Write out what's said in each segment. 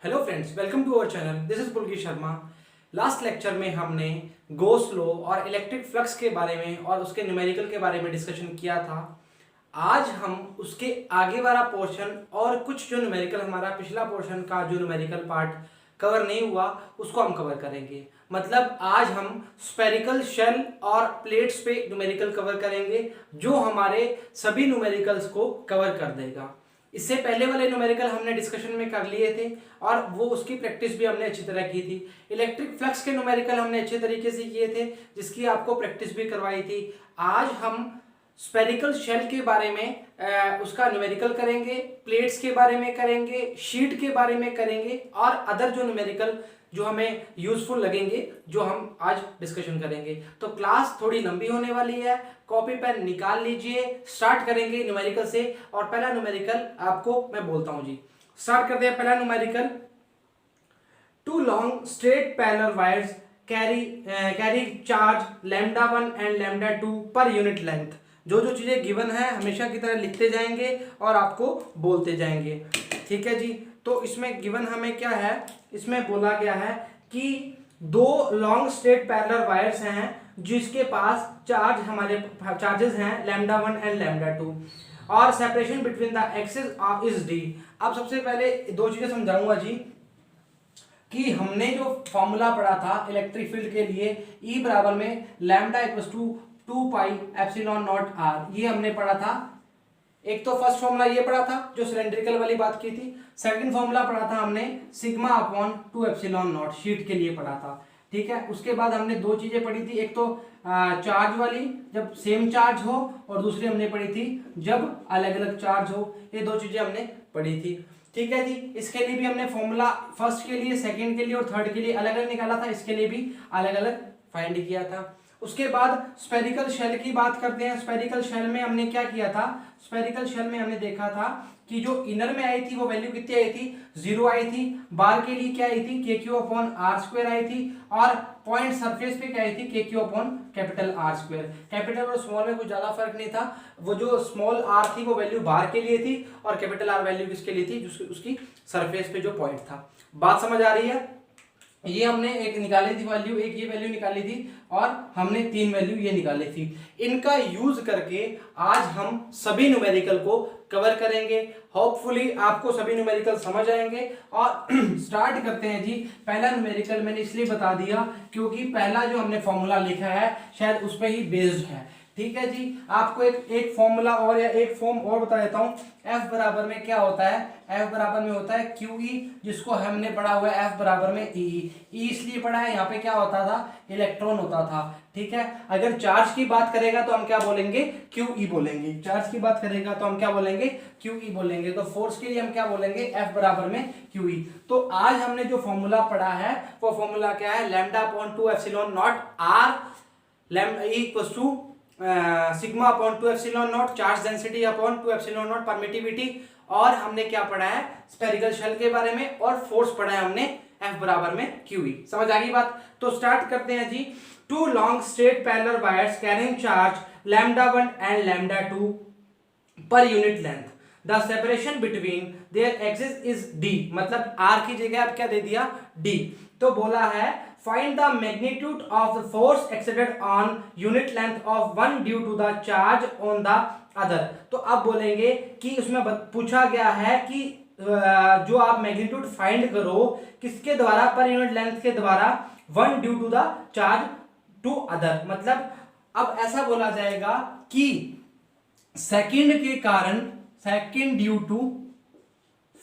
Hello friends, welcome to our channel. This is Pulki Sharma. Last lecture में हमने Gauss law और electric flux के बारे में और उसके न्यूमेरिकल के बारे में डिस्कशन किया था। आज हम उसके आगे वाला पोर्शन और कुछ जो न्यूमेरिकल हमारा पिछला पोर्शन का जो न्यूमेरिकल पार्ट कवर नहीं हुआ उसको हम कवर करेंगे। मतलब आज हम स्फेरिकल शेल और प्लेट्स पे न्यूमेरिकल कवर करेंगे जो हमारे सभी न्यूमेरिकल्स को कवर कर देगा। इससे पहले वाले न्यूमेरिकल हमने डिस्कशन में कर लिए थे और वो उसकी प्रैक्टिस भी हमने अच्छी तरह की थी। इलेक्ट्रिक फ्लक्स के न्यूमेरिकल हमने अच्छे तरीके से किए थे जिसकी आपको प्रैक्टिस भी करवाई थी। आज हम स्फेरिकल शेल के बारे में उसका न्यूमेरिकल करेंगे, प्लेट्स के बारे में करेंगे, शीट के बारे में करेंगे और अदर जो न्यूमेरिकल जो हमें यूजफुल लगेंगे जो हम आज डिस्कशन करेंगे। तो क्लास थोड़ी लंबी होने वाली है, कॉपी पेन निकाल लीजिए। स्टार्ट करेंगे न्यूमेरिकल से और पहला न्यूमेरिकल आपको मैं बोलता हूं जी। स्टार्ट करते हैं पहला numerical. Two long straight parallel wires carry charge λ1 and λ2 per unit length. जो जो चीजें गिवन है हमेशा की तरह लिखते जाएंगे और आपको बोलते जाएंगे, ठीक है जी। तो इसमें गिवन हमें क्या है, इसमें बोला गया है कि दो लॉन्ग स्ट्रेट पैरेलल वायर्स हैं जिसके पास चार्ज हमारे चार्जेस हैं λ1 एंड λ2 और separation between the axis is d। अब सबसे पहले दो चीजें समझाऊंगा जी कि हमने जो फॉर्मूला पढ़ा था इलेक्ट्रिक फील्ड के लिए E बराबर में lambda equals to 2 pi epsilon naught r, ये हमने पढ़ा था। एक तो फर्स्ट फॉर्मूला ये पढ़ा था जो सिलेंड्रिकल वाली बात की थी। सेकंड फॉर्मूला पढ़ा था हमने sigma upon 2 epsilon not sheet के लिए पढ़ा था, ठीक है। उसके बाद हमने दो चीजें पढ़ी थी, एक तो चार्ज वाली जब सेम चार्ज हो और दूसरी हमने पढ़ी थी जब अलग अलग चार्ज हो। ये दो चीजें हमने पढ़ी थी, ठीक है जी। इसके लिए भी हमने फॉर्मूला फर्स्ट के लिए, सेकंड के लिए और थर्ड के लिए अलग अलग निकाला था, इसके लिए भी अलग अलग फाइंड किया था। उसके बाद स्फेरिकल शेल की बात करते हैं। स्फेरिकल शेल में हमने क्या किया था, स्फेरिकल शेल में हमने देखा था कि जो इनर में आई थी वो वैल्यू कितनी आई थी, 0 आई थी। बार के लिए क्या आई थी, KQ अपॉन आर स्क्वायर आई थी और पॉइंट सरफेस पे क्या आई थी, KQ upon capital R square. Capital और स्मॉल में कुछ ज्यादा फर्क नहीं था, वो जो स्मॉल आर थी वो वैल्यू बार के लिए थी और कैपिटल आर वैल्यू किसके लिए थी, उसकी सरफेस पे जो पॉइंट था। बात समझ आ रही है। ये हमने एक निकाली थी वैल्यू, एक ये वैल्यू निकाली थी और हमने तीन वैल्यू ये निकाली थी। इनका यूज करके आज हम सभी न्यूमेरिकल को कवर करेंगे। होपफुली आपको सभी न्यूमेरिकल समझ आएंगे और स्टार्ट करते हैं जी। पहला न्यूमेरिकल मैंने इसलिए बता दिया क्योंकि पहला जो हमने फॉर्मूला लिखा है शायद उस पर ही बेस्ड है, ठीक है जी। आपको एक फॉर्मूला और या एक फॉर्म और बता देता हूं। F बराबर में क्या होता है, F बराबर में होता है QE, जिसको हमने पढ़ा हुआ है F बराबर में EE। E इसलिए पढ़ा है, यहाँ पे क्या होता था, इलेक्ट्रॉन होता था, ठीक है। अगर चार्ज की बात करेगा तो हम क्या बोलेंगे, QE बोलेंगे। चार्ज की बात करेगा तो हम क्या बोलेंगे, QE बोलेंगे। तो फोर्स के लिए हम क्या बोलेंगे, F बराबर में QE। तो आज हमने जो फॉर्मूला पढ़ा है वो फॉर्मूला क्या है, lambda upon 2 epsilon naught r lambda equals to sigma upon 2 epsilon naught charge density upon 2 epsilon naught permittivity. और हमने क्या पढ़ा है, स्फेरिकल शेल के बारे में और फोर्स पढ़ा है हमने F बराबर में QE। समझ आ गई बात। तो स्टार्ट करते हैं जी। Two long straight parallel wires carrying charge λ1 and λ2 per unit length, the separation between their axis is d। मतलब r की जगह आप क्या दे दिया, d। तो बोला है find the magnitude of the force exerted on unit length of one due to the charge on the other. तो अब बोलेंगे कि उसमें पूछा गया है कि जो आप मैग्नीट्यूड फाइंड करो किसके द्वारा, पर यूनिट लेंथ के द्वारा, one due to the charge to other. मतलब अब ऐसा बोला जाएगा कि सेकंड के कारण, second due to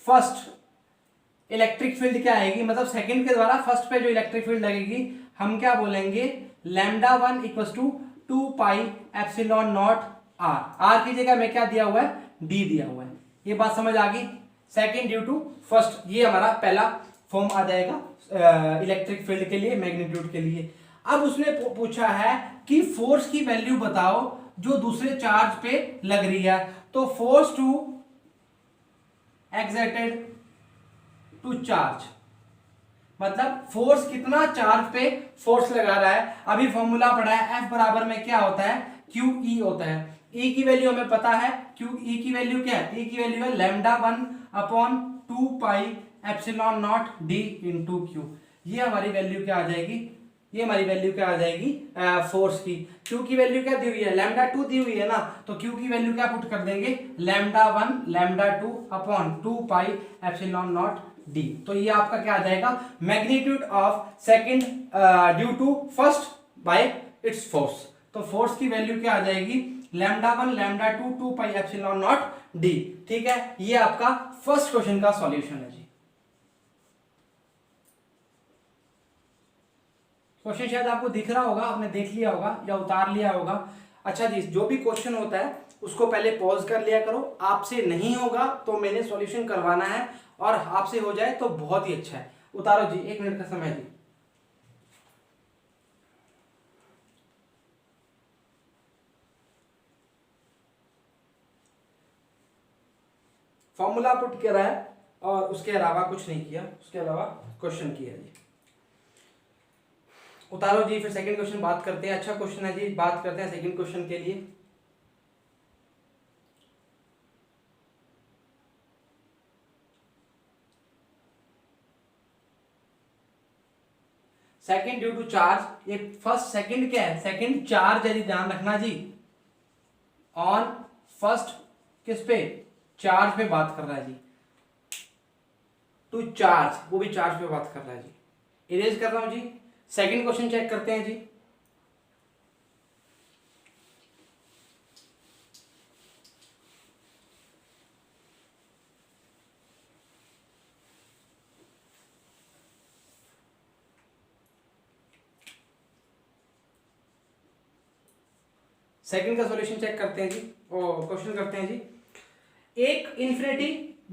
first electric field क्या आएगी, मतलब सेकंड के द्वारा फर्स्ट पे जो इलेक्ट्रिक फील्ड लगेगी हम क्या बोलेंगे, λ1 equals to 2 pi epsilon naught r. R की जगह में क्या दिया हुआ है, डी दिया हुआ है। ये बात समझ आ गई। सेकंड ड्यू टू फर्स्ट, ये हमारा पहला फॉर्म आ जाएगा इलेक्ट्रिक फील्ड के लिए, मैग्नीट्यूड के लिए। अब उसने पूछा है कि फोर्स की वैल्यू बताओ जो दूसरे चार्ज पे लग रही है। तो force to exerted to charge, मतलब फोर्स कितना चार्ज पे फोर्स लगा रहा है। अभी फॉर्मूला पढ़ा है, F बराबर में क्या होता है, QE होता है। E की वैल्यू हमें पता है, QE की वैल्यू क्या है, E की वैल्यू है λ1 upon 2 pi epsilon naught d into q. ये हमारी वैल्यू क्या आ जाएगी, ये हमारी वैल्यू क्या आ जाएगी फोर्स की। क्यू की वैल्यू क्या दी हुई है, लैम्डा 2 दी हुई है ना, तो क्यू की वैल्यू क्या पुट कर देंगे, लैम्डा 1 लैम्डा 2 अपॉन 2 पाई एप्सिलॉन नॉट डी। तो ये आपका क्या आ जाएगा, magnitude of second due to first by its force. तो फोर्स की वैल्यू क्या आ जाएगी, lambda 1 lambda 2 2 pi epsilon naught d. ठीक है, ये आपका फर्स्ट क्वेश्चन का सॉल्यूशन है जी। क्वेश्चन शायद आपको दिख रहा होगा, आपने देख लिया होगा या उतार लिया होगा। अच्छा जी, जो भी क्वेश्चन होता है उसको पहले पॉज कर लिया करो, आपसे नहीं होगा तो मैंने सॉल्यूशन करवाना है, और आपसे हो जाए तो बहुत ही अच्छा है। उतारो जी, 1 मिनट का समय जी। फॉर्मूला पुट करा है और उसके अलावा कुछ नहीं किया, उसके अलावा क्वेश्चन किया जी। उतारो जी, फिर सेकंड क्वेश्चन बात करते हैं। अच्छा क्वेश्चन है जी, बात करते हैं सेकंड क्वेश्चन के लिए। सेकंड ड्यू टू चार्ज, ये फर्स्ट सेकंड क्या है, सेकंड चार्ज है जी, ध्यान रखना जी। ऑन फर्स्ट किस पे, चार्ज पे बात कर रहा है जी, टू चार्ज, वो भी चार्ज पे बात कर रहा है जी। इरेज कर रहा हूं जी। सेकंड क्वेश्चन चेक करते हैं जी। सेकंड का सॉल्यूशन चेक करते हैं जी, और क्वेश्चन करते हैं जी। एक इन्फिनिटी,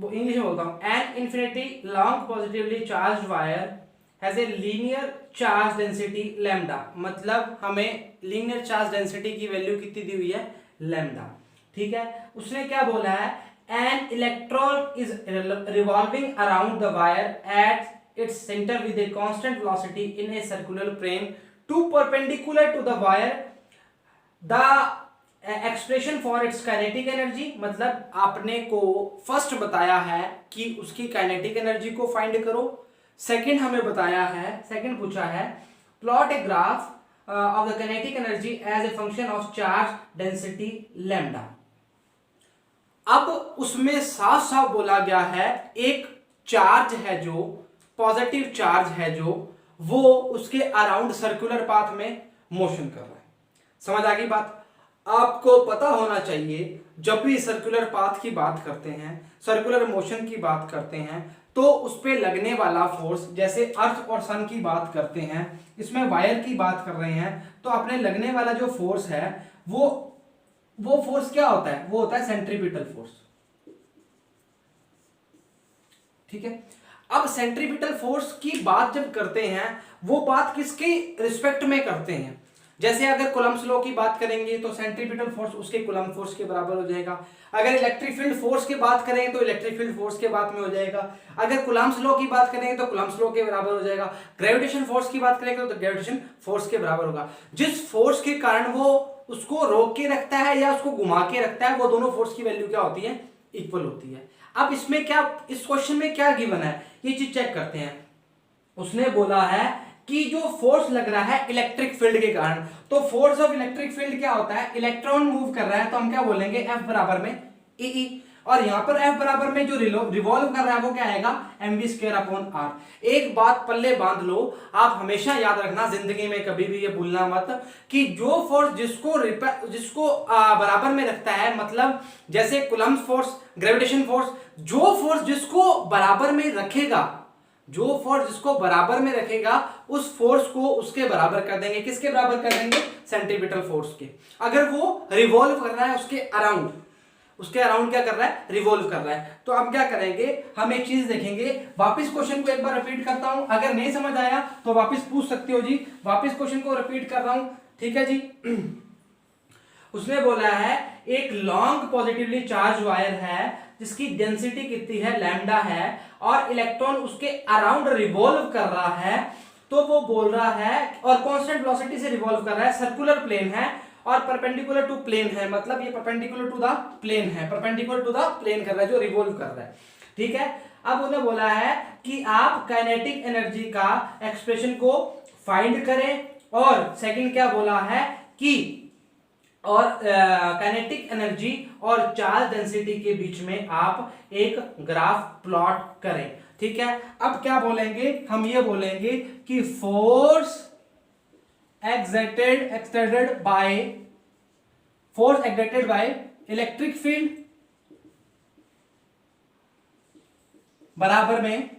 इंग्लिश में बोलता हूं, an infinity long positively charge wire has a linear charge density lambda. मतलब हमें लीनियर चार्ज डेंसिटी की वैल्यू कितनी दी हुई है, लैम्डा। ठीक है, उसने क्या बोला है, an electron is revolving around the wire at its centre with a constant velocity in a circular plane to perpendicular to the wire. The expression for its kinetic energy, मतलब आपने को फर्स्ट बताया है कि उसकी काइनेटिक एनर्जी को find करो। Second हमें बताया है, सेकंड पूछा है plot a graph of the kinetic energy as a function of charge density lambda. अब उसमें साफ साफ बोला गया है, एक चार्ज है जो पॉजिटिव चार्ज है जो वो उसके अराउंड सर्कुलर पाथ में मोशन कर रहा है। समझ आ गई बात। आपको पता होना चाहिए जब भी सर्कुलर पाथ की बात करते हैं, सर्कुलर मोशन की बात करते हैं, तो उस पे लगने वाला फोर्स, जैसे अर्थ और सन की बात करते हैं, इसमें वायर की बात कर रहे हैं, तो अपने लगने वाला जो फोर्स है वो फोर्स क्या होता है, वो होता है सेंट्रीपिटल फोर्स। ठीक है, अब सेंट्रीपिटल फोर्स की बात जब करते हैं, वो बात किसके रिस्पेक्ट में करते हैं। जैसे अगर कूलम्ब्स लॉ की बात करेंगे तो सेंट्रीपिटल फोर्स उसके कूलम्ब फोर्स के बराबर हो जाएगा। अगर इलेक्ट्रिक फील्ड फोर्स की बात करेंगे तो इलेक्ट्रिक फील्ड फोर्स के बाद में हो जाएगा। अगर कूलम्ब्स लॉ की बात करेंगे तो कूलम्ब्स लॉ के बराबर हो जाएगा। ग्रेविटेशन फोर्स की बात करेंगे तो ग्रेविटेशन फोर्स के बराबर होगा। जिस फोर्स के कारण वो उसको रोक के रखता है या उसको घुमा के रखता है, वो दोनों फोर्स की वैल्यू क्या होती है, इक्वल होती है। अब इसमें क्या, इस क्वेश्चन में क्या गिवन है, ये चीज चेक करते हैं। उसने बोला है कि जो फोर्स लग रहा है इलेक्ट्रिक फील्ड के कारण, तो फोर्स ऑफ इलेक्ट्रिक फील्ड क्या होता है, इलेक्ट्रॉन मूव कर रहा है तो हम क्या बोलेंगे, F बराबर में ई। और यहां पर F बराबर में जो रिवॉल्व कर रहा है वो क्या आएगा, mv²/r। एक बात पल्ले बांध लो, आप हमेशा याद रखना जिंदगी में, कभी भी ये भूलना मत कि जो फोर्स जिसको बराबर में रखता है, मतलब जैसे कूलम्ब फोर्स, ग्रेविटेशन फोर्स, जो फोर्स जिसको बराबर में रखेगा, जो फोर्स जिसको बराबर में रखेगा, उस फोर्स को उसके बराबर कर देंगे। किसके बराबर कर देंगे, सेंट्रीपिटल फोर्स के। अगर वो रिवॉल्व कर रहा है उसके अराउंड क्या कर रहा है, रिवॉल्व कर रहा है। तो अब क्या करेंगे, हम एक चीज देखेंगे। वापस क्वेश्चन को एक बार रिपीट करता हूं, अगर नहीं समझ आया तो वापस पूछ सकते हो जी। वापस क्वेश्चन को रिपीट कर रहा हूं, ठीक है जी। उसने बोला है एक लॉन्ग पॉजिटिवली चार्ज वायर है जिसकी डेंसिटी कितनी है, लैम्डा है, और इलेक्ट्रॉन उसके अराउंड रिवॉल्व कर रहा है। तो वो बोल रहा है, और कांस्टेंट वेलोसिटी से रिवॉल्व कर रहा है, सर्कुलर प्लेन है और परपेंडिकुलर टू प्लेन है, मतलब ये परपेंडिकुलर टू द प्लेन है, परपेंडिकुलर टू द प्लेन कर रहा है जो रिवॉल्व कर रहा है। ठीक है, अब उन्हें बोला है कि आप काइनेटिक एनर्जी का एक्सप्रेशन को फाइंड करें, और सेकंड क्या बोला है कि और काइनेटिक एनर्जी और चार्ज डेंसिटी के बीच में आप एक ग्राफ प्लॉट करें। ठीक है, अब क्या बोलेंगे, हम ये बोलेंगे कि force exerted bye electric field बराबर में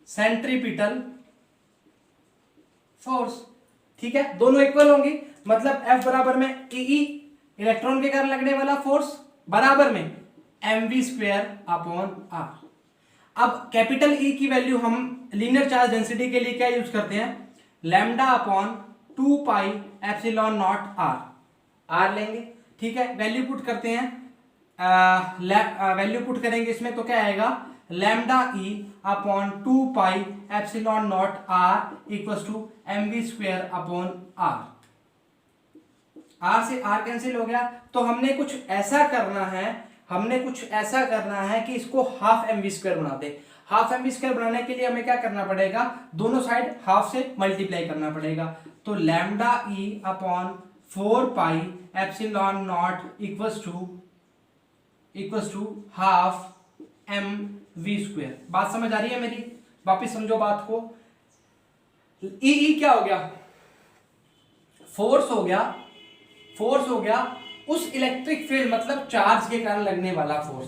सेंट्रीपिटल फोर्स। ठीक है, दोनों इक्वल होंगी, मतलब F बराबर में ई इलेक्ट्रॉन के कारण लगने वाला फोर्स बराबर में mv² अपॉन r। अब कैपिटल ई की वैल्यू हम लीनियर चार्ज डेंसिटी के लिए क्या यूज करते हैं, lambda upon 2 pi epsilon naught r लेंगे। ठीक है, वैल्यू पुट करते हैं, वैल्यू पुट करेंगे इसमें तो क्या आएगा, lambda e upon 2 pi epsilon naught r equals to mv² upon r। r से r कैंसिल हो गया, तो हमने कुछ ऐसा करना है कि इसको हाफ mv² बना दे। हाफ mv² बनाने के लिए हमें क्या करना पड़ेगा, दोनों साइड हाफ से मल्टीप्लाई करना पड़ेगा। तो lambda e upon 4 pi epsilon naught equals to half mv²। बात समझ आ रही है मेरी, वापिस समझो बात को। ई क्या हो गया, फोर्स हो गया उस इलेक्ट्रिक फील्ड मतलब चार्ज के कारण लगने वाला फोर्स।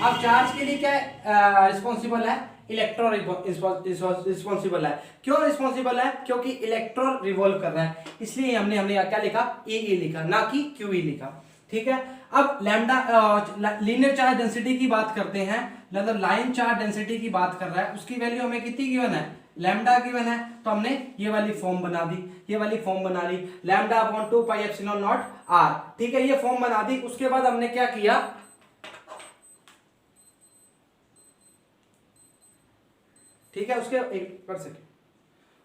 अब चार्ज के लिए क्या रिस्पॉन्सिबल है, इलेक्ट्रॉन रिस्पॉन्सिबल है। क्यों रिस्पॉन्सिबल है, क्योंकि इलेक्ट्रॉन रिवॉल्व कर रहा है, इसलिए हमने क्या लिखा, ई लिखा, ना कि क्यूई लिखा। ठीक है, अब लैम्डा लीनियर चार्ज डेंसिटी की बात करते हैं, मतलब लाइन चार्ज डेंसिटी की बात कर रहा है, उसकी वैल्यू हमें कितनी गिवन है, लैम्डा गिवन है, तो हमने ये वाली फॉर्म बना ली, lambda upon 2 pi epsilon naught r। ठीक है, ये फॉर्म बना दी। उसके बाद हमने क्या किया, ठीक है,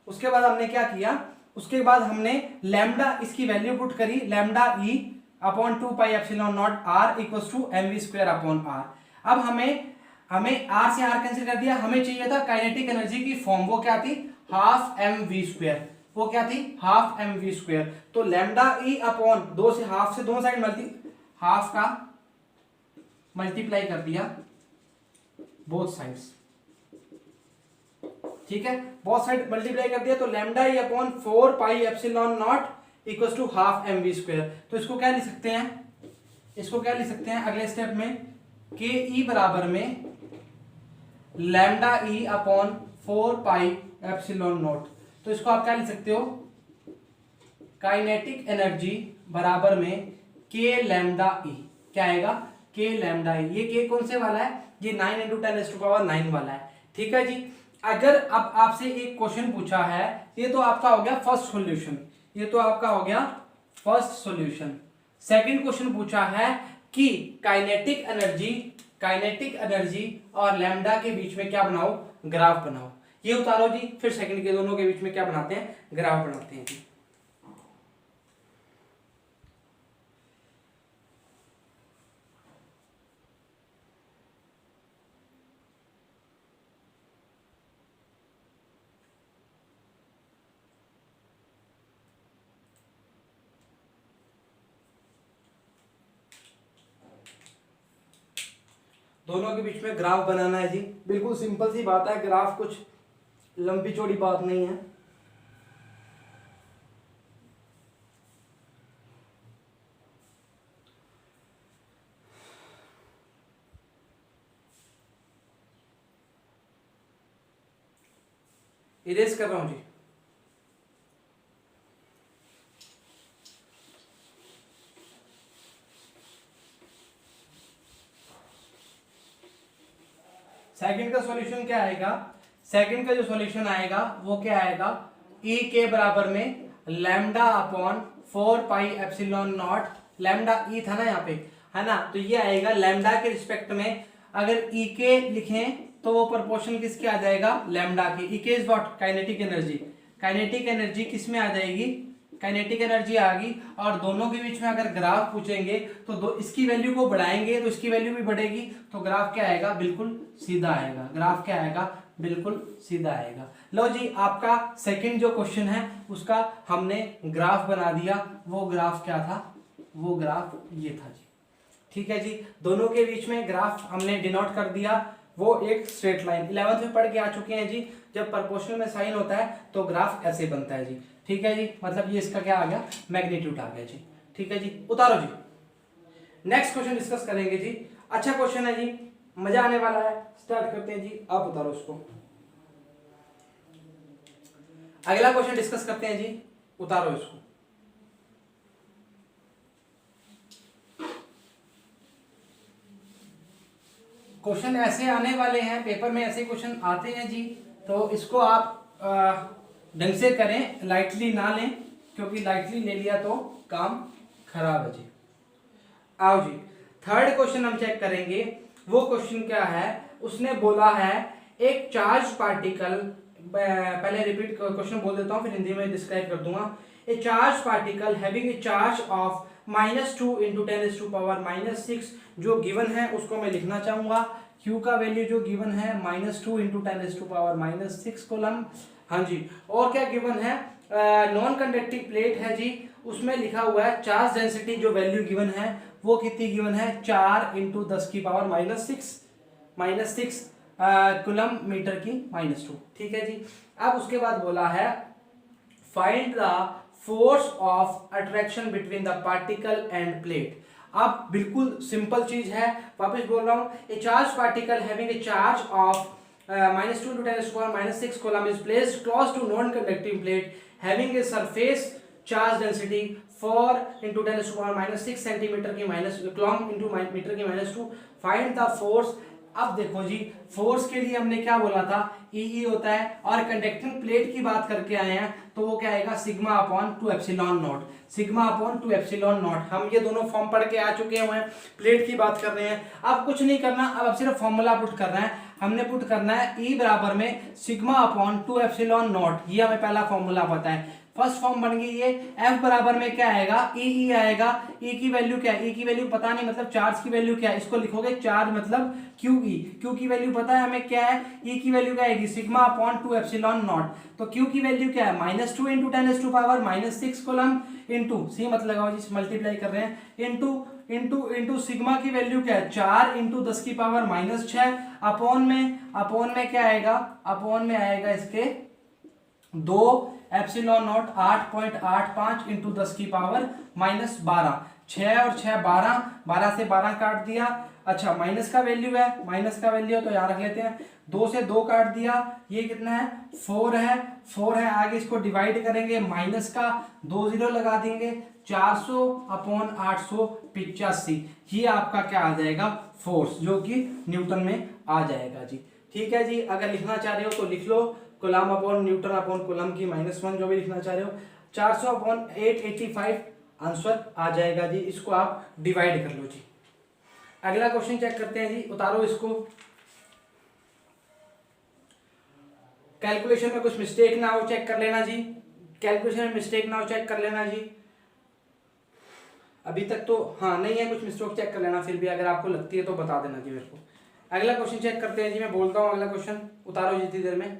उसके बाद हमने क्या किया, उसके बाद हमने लैम्डा इसकी वैल्यू पुट करी, lambda e upon 2 pi epsilon naught r equals to mv² upon r। अब हमें r से r कैंसिल कर दिया, हमें चाहिए था काइनेटिक एनर्जी की फॉर्म, वो क्या थी, हाफ mv²। Half mv²। तो लैम्डा ई अपॉन 2 से हाफ से दोनों साइड हाफ का मल्टीप्लाई कर दिया बोथ साइड्स। ठीक है, बोथ साइड मल्टीप्लाई कर दिया, तो lambda e upon 4 pi epsilon naught equals to half mv²। तो इसको क्या लिख सकते हैं, अगले स्टेप में के ई बराबर में lambda e upon 4 pi epsilon not. तो इसको आप क्या लिख सकते हो, काइनेटिक एनर्जी बराबर में के लैम्डा ई। क्या आएगा, के लैम्डा ई। ये के कौन से वाला है, ये 9 × 10⁻⁹ वाला है। ठीक है जी, अगर अब आपसे एक क्वेश्चन पूछा है, ये तो आपका हो गया फर्स्ट सॉल्यूशन। सेकंड क्वेश्चन पूछा है कि काइनेटिक एनर्जी और लैम्डा के बीच में क्या बनाओ, ग्राफ बनाओ। ये उतारो जी, फिर सेकंड के दोनों के बीच में क्या बनाते हैं, ग्राफ बनाते हैं जी। दोनों के बीच में ग्राफ बनाना है जी, बिल्कुल सिंपल सी बात है, ग्राफ कुछ लंबी चौड़ी बात नहीं है। इरेज कर रहा हूं जी। सेकंड का सॉल्यूशन क्या आएगा, सेकंड का जो सॉल्यूशन आएगा वो क्या आएगा, ई के बराबर में lambda upon 4 pi epsilon naught, lambda E था ना यहाँ पे, है ना, तो ये आएगा लैम्डा के रिस्पेक्ट में। अगर ई के लिखें तो वो प्रोपोर्शन किसके आ जाएगा, लैम्डा के। ई के is what, kinetic energy. Kinetic energy किस में आ जाएगी, काइनेटिक एनर्जी आ गई, और दोनों के बीच में अगर ग्राफ पूछेंगे तो इसकी वैल्यू को बढ़ाएंगे तो इसकी वैल्यू भी बढ़ेगी, तो ग्राफ क्या आएगा, बिल्कुल सीधा आएगा। ग्राफ क्या आएगा, बिल्कुल सीधा आएगा। लो जी, आपका सेकंड जो क्वेश्चन है उसका हमने ग्राफ बना दिया। वो ग्राफ क्या था, वो ग्राफ ये था जी। ठीक है जी, दोनों के बीच में ग्राफ हमने डिनोट कर दिया, वो एक स्ट्रेट लाइन 11th में पढ़ के आ चुके हैं जी। जब प्रोपोर्शनल में साइन होता है तो ग्राफ ऐसे बनता है जी। ठीक है जी, मतलब ये इसका क्या आ गया, मैग्नीट्यूड आ गया जी। ठीक है जी, उतारो जी। नेक्स्ट क्वेश्चन डिस्कस करेंगे जी। अच्छा क्वेश्चन है जी, मजा आने वाला है, स्टार्ट करते हैं जी। आप उतारो उसको। अगला क्वेश्चन डिस्कस करते हैं जी, उतारो इसको। क्वेश्चन ऐसे आने वाले हैं, पेपर में ऐसे क्वेश्चन आते हैं जी, तो इसको आप ढंग से करें, लाइटली ना लें, क्योंकि लाइटली ले लिया तो काम खराब है जी। आओ जी, थर्ड क्वेश्चन हम चेक करेंगे। वो क्वेश्चन क्या है, उसने बोला है एक चार्ज पार्टिकल, पहले रिपीट क्वेश्चन बोल देता हूं फिर हिंदी में डिस्क्राइब कर दूंगा। ए charge particle having a charge of -2 × 10⁻⁻⁶ जो गिवन है उसको मैं लिखना चाहूंगा। Q का वैल्यू जो गिवन है -2 × 10⁻⁻6 कूलम। हाँ जी, और क्या गिवन है, नॉन कंडक्टिव प्लेट है जी, उसमें लिखा हुआ है चार्ज डेंसिटी जो वैल्यू गिवन है वो कितनी गिवन है, 4 × 10⁻⁻6 कूलम मीटर की -2। ठीक है जी, अब उसके बाद बोला है find the force of attraction between the particle and plate. अब बिल्कुल सिंपल चीज है, वापस बोल रहा हूं, a charge particle having a charge of -2 × 10⁻⁻6 coulomb is placed close to non conducting plate having a surface charge density 4 × 10⁻⁻6 centimetre की coulomb into metre की -2। Find the force. अब देखो जी, फोर्स के लिए हमने क्या बोला था, ई होता है, और कंडक्टिंग प्लेट की बात करके आए हैं तो वो क्या आएगा, σ/2ε0। σ/2ε0। हम ये दोनों फॉर्म पढ़ के आ चुके हैं, प्लेट की बात कर रहे हैं। अब कुछ नहीं करना, अब सिर्फ फॉर्मूला पुट करना है। हमने पुट करना है E बराबर में σ/2ε0। ये हमें पहला फॉर्मूला पता है, फर्स्ट फॉर्म बन गई ये। F बराबर में क्या आएगा, E आएगा। E की वैल्यू क्या है, E की वैल्यू पता नहीं, मतलब चार्ज की वैल्यू क्या है, इसको लिखोगे चार्ज मतलब QE। Q की वैल्यू पता है हमें क्या है, E की वैल्यू क्या आएगी, σ/2ε0। तो Q की वैल्यू क्या है, -2 × 10⁻⁻6 कूलम इंटू C मत लगाओ जी, मल्टीप्लाई कर रहे हैं, इंटू सिग्मा की वैल्यू क्या है, 4 × 10⁻⁻6 अपॉन में क्या आएगा, अपॉन में आएगा इसके 2 ε0 8.85 × 10⁻12। 6 और 6 12, 12 से 12 काट दिया। अच्छा, माइनस का वैल्यू है, माइनस का वैल्यू तो यहाँ रख लेते हैं, 2 से 2 काट दिया, ये कितना है, 4 है, 4 है। आगे इसको डिवाइड करेंगे, माइनस का 2 0 लगा देंगे, 400/885। ये आपका क्या आ जाएगा, फोर्स, जो कि न्यूटन में आ जाएगा जी। ठीक है जी, अगर लिखना चाह रहे हो तो लिख लो, कूलम/न्यूटन/कूलम की -1, जो भी लिखना चाह रहे हो, 400/885 आंसर आ जाएगा जी। इसको आप डिवाइड कर लो जी। अगला क्वेश्चन चेक करते हैं जी, उतारो इसको। कैलकुलेशन में कुछ मिस्टेक ना हो चेक कर लेना जी, कैलकुलेशन में मिस्टेक ना हो चेक कर लेना जी। अभी तक तो हाँ नहीं है, कुछ मिस्टेक चेक कर लेना, फिर भी अगर आपको लगती है तो बता देना जी मेरे को। अगला क्वेश्चन चेक करते हैं जी, मैं बोलता हूँ अगला क्वेश्चन, उतारो जितनी देर में।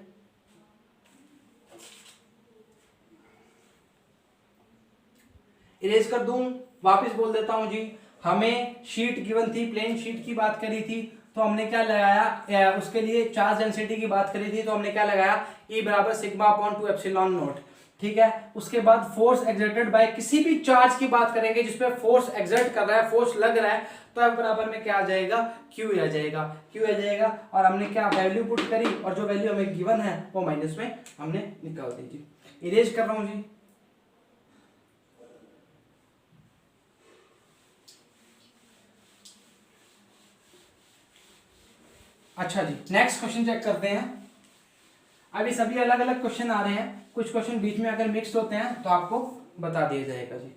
इरेज कर दूं, वापस बोल देता हूं जी। हमें शीट गिवन थी, प्लेन शीट की बात करी थी, तो हमने क्या लगाया, उसके लिए चार्ज डेंसिटी की बात करी थी, तो हमने क्या लगाया, E बराबर σ/2ε0। ठीक है, उसके बाद फोर्स एक्सर्टेड बाय, किसी भी चार्ज की बात करेंगे जिसपे फोर्स एक्सर्ट कर रहा है, फोर्स लग रहा है, तो F बराबर में क्या आ जाएगा, Q आ जाएगा, Q आ जाएगा। और हमने क्या वैल्यू पुट करी, और जो वैल्यू हमें गिवन है वो माइनस में हमने निकाल दी जी। इरेज कर रहा हूं जी। अच्छा जी, नेक्स्ट क्वेश्चन चेक करते हैं। अभी सभी अलग अलग क्वेश्चन आ रहे हैं, कुछ क्वेश्चन बीच में अगर मिक्स होते हैं तो आपको बता दिया जाएगा जी।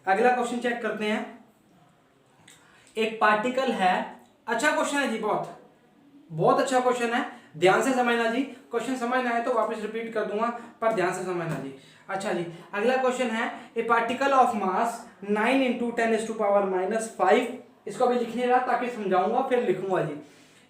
अगला क्वेश्चन चेक करते हैं। एक पार्टिकल है, अच्छा क्वेश्चन है जी, बहुत अच्छा क्वेश्चन है, ध्यान से समझना जी। क्वेश्चन समझना है तो वापस रिपीट कर दूंगा, पर ध्यान से समझना जी। अच्छा जी, अगला क्वेश्चन है ए पार्टिकल ऑफ मास 9 इंटू 10⁻⁻5। इसको अभी लिखने रहा ताकि समझाऊंगा फिर लिखूंगा जी।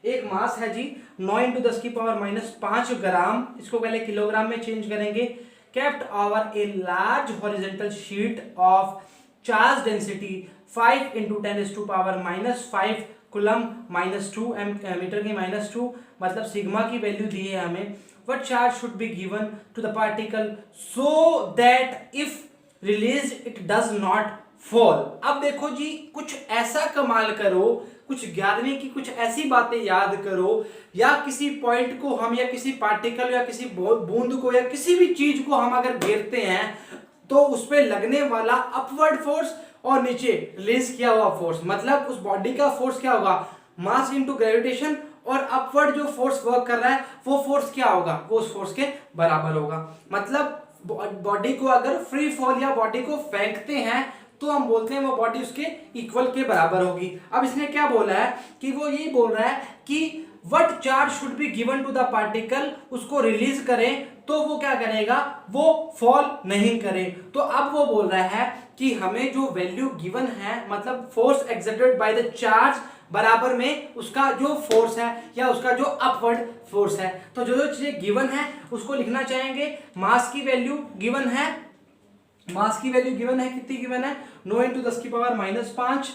एक मास है जी 9 इंटू 10⁻5 ग्राम, इसको पहले किलोग्राम में चेंज करेंगे। Kept over a large horizontal sheet of charge density 5 into 10⁻5 coulomb -2 metre की -2, मतलब सिग्मा की वैल्यू दी है हमें। What charge should be given to the particle so that if released it does not fall? अब देखो जी, कुछ ऐसा कमाल करो, कुछ 11वीं की कुछ ऐसी बातें याद करो, या किसी पॉइंट को हम, या किसी पार्टिकल या किसी बूंद को या किसी भी चीज को हम अगर घेरते हैं तो उस पर लगने वाला अपवर्ड फोर्स और नीचे रिलीज किया हुआ फोर्स, मतलब उस बॉडी का फोर्स क्या होगा, मास इनटू ग्रेविटेशन, और अपवर्ड जो फोर्स वर्क कर रहा है वो फोर्स क्या होगा, वो उस फोर्स के बराबर होगा। मतलब बॉडी को अगर फ्री फॉल या बॉडी को फेंकते हैं तो हम बोलते हैं वो बॉडी उसके इक्वल के बराबर होगी। अब इसने क्या बोला है कि वो यही बोल रहा है कि what charge should be given to the particle, उसको रिलीज करें तो वो क्या करेगा, वो फॉल नहीं करे। तो अब वो बोल रहा है कि हमें जो वैल्यू गिवन है, मतलब force exerted by the charge बराबर में उसका जो फोर्स है या उसका जो अपवर्ड फोर्स है। तो जो जो चीजें गिवन है उसको लिखना चाहेंगे। मास की वैल्यू गिवन है, मास की वैल्यू गिवन है, कितनी गिवन है, 9 इंटू 10⁻5,